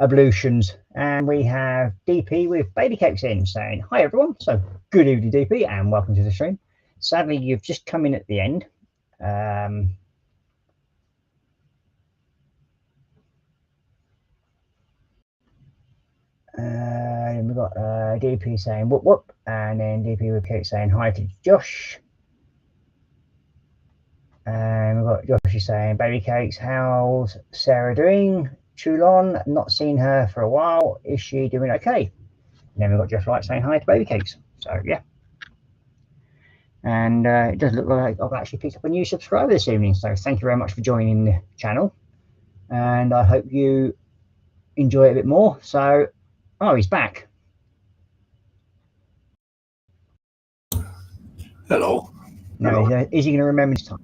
ablutions. And we have DP with baby cakes in saying hi everyone. So good evening DP and welcome to the stream. Sadly you've just come in at the end. And we've got DP saying whoop whoop, and then DP with cake saying hi to Josh. And we've got Josh saying baby cakes, how's Sarah doing? Chulon, not seen her for a while, is she doing okay? And then we've got Jeff Light saying hi to baby cakes. So yeah, and it does look like I've actually picked up a new subscriber this evening, so thank you very much for joining the channel, and I hope you enjoy it a bit more. So oh, he's back. Hello. No, is he going to remember his time?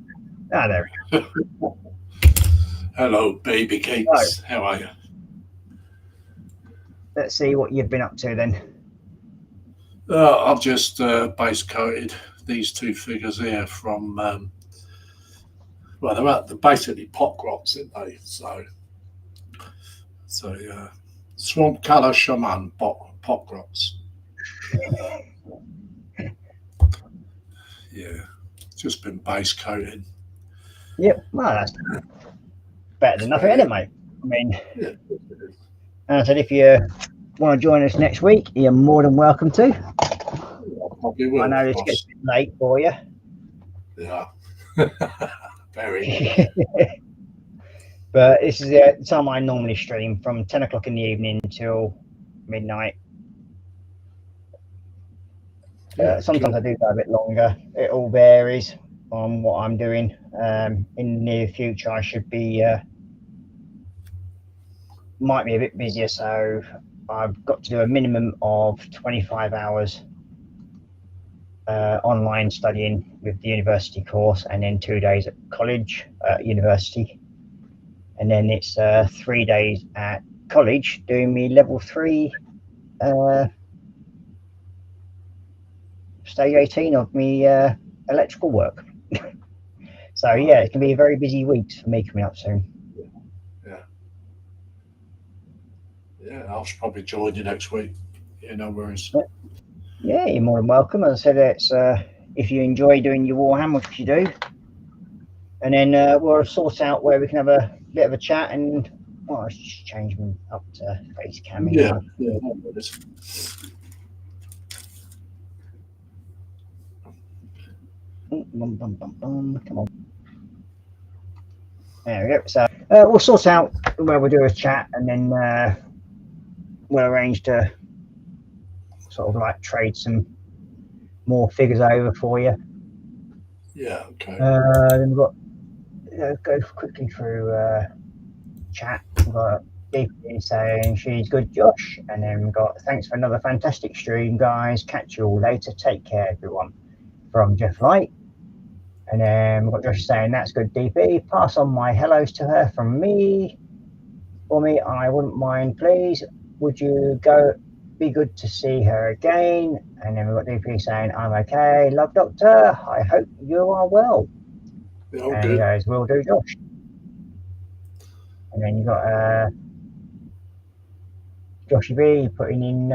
Ah, there we go. Hello, baby cakes. Right. How are you? Let's see what you've been up to then. I've just base coated these two figures here from, well, they're basically pot grots, aren't they? So swamp color shaman pot grots. Yeah, just been base coated. Yep, well, that's better than nothing, isn't it, mate? I mean, yeah. And I said, if you want to join us next week, you're more than welcome to. Will, I know this gets a bit late for you. Yeah, very. But this is the time I normally stream, from 10 o'clock in the evening until midnight. Sometimes I do go a bit longer. It all varies on what I'm doing. In the near future, I should be might be a bit busier, so I've got to do a minimum of 25 hours online studying with the university course, and then 2 days at college, university, and then it's 3 days at college doing me level 3 stage 18 of me electrical work. So yeah, it can be a very busy week for me coming up soon. Yeah, I'll probably join you next week. Yeah, no worries. Yeah, you're more than welcome. As I said, it's if you enjoy doing your Warhammer, which you do, and then we'll sort out where we can have a bit of a chat and Well, let's just change them up to face cam. Yeah, yeah, no worries. Come on. There we go. So we'll sort out where we'll do a chat, and then we'll arrange to sort of like trade some more figures over for you. Yeah, okay. Then we've got go quickly through chat. We've got DP saying she's good, Josh, and then we've got thanks for another fantastic stream, guys. Catch you all later. Take care, everyone. From Jeff Light. And then we've got Josh saying that's good, DP. Pass on my hellos to her from me. For me, I wouldn't mind, please. Would you go? Be good to see her again. And then we've got DP saying I'm okay. Love, Doctor. I hope you are well. Yeah, all And good. he goes, will do, Josh. And then you got Joshy B putting in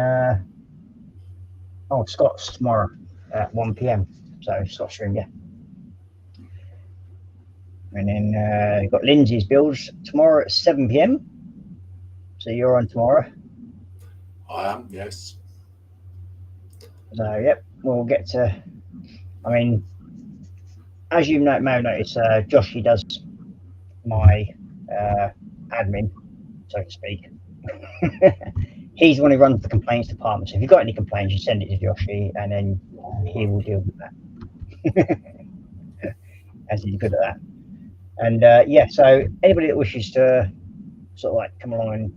Scott's tomorrow at 1 p.m. So Scott's stream, yeah. And then you've got Lindsay's builds tomorrow at 7 p.m. So you're on tomorrow. I am, yes. So yep, we'll get to. I mean, as you may have noticed, Joshy does my admin, so to speak. He's the one who runs the complaints department. So if you've got any complaints, you send it to Joshy, and then he will deal with that. As he's good at that. And yeah, so anybody that wishes to sort of like come along and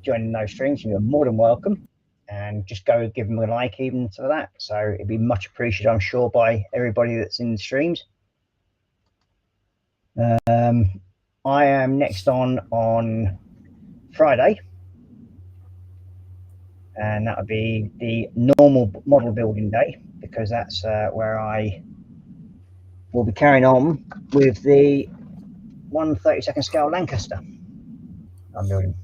join those streams, you're more than welcome. And just go give them a like even to that. So it'd be much appreciated, I'm sure, by everybody that's in the streams. I am next on Friday. And that would be the normal model building day, because that's where I will be carrying on with the 1/32 scale Lancaster I'm building.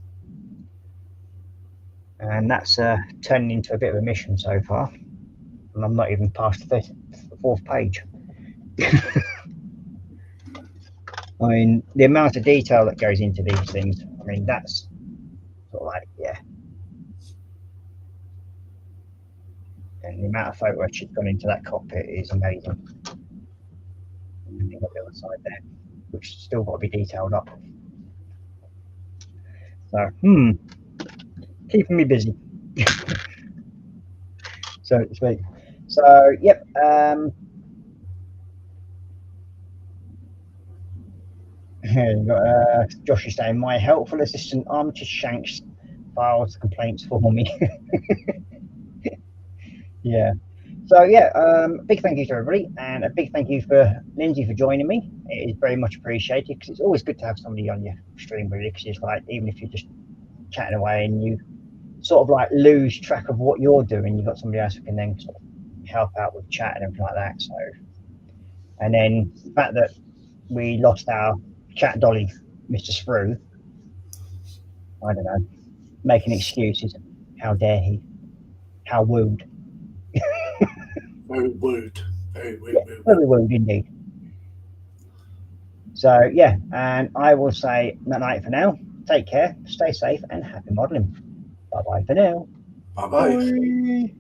And that's turning into a bit of a mission so far. And I'm not even past the fourth page. I mean, the amount of detail that goes into these things, I mean, that's sort of like, yeah. And the amount of photo etch that's gone into that cockpit is amazing. And you've got the other side there, which still got to be detailed up. So, keeping me busy, so to speak. So, yep. You've got Josh is saying, my helpful assistant Armitage Shanks files complaints for me. Yeah. So yeah, big thank you to everybody, and a big thank you for Lindsay for joining me. It is very much appreciated, because it's always good to have somebody on your stream, really, because it's like, even if you're just chatting away and you sort of like lose track of what you're doing, you've got somebody else who can then sort of help out with chat and everything like that. So, and then the fact that we lost our chat dolly, Mr. Sprue, I don't know, making excuses. How dare he? How wooed. Very wooed. Very wooed. Yeah, very wooed indeed. So yeah, and I will say night night for now. Take care, stay safe, and happy modelling. Bye bye for now. Bye bye.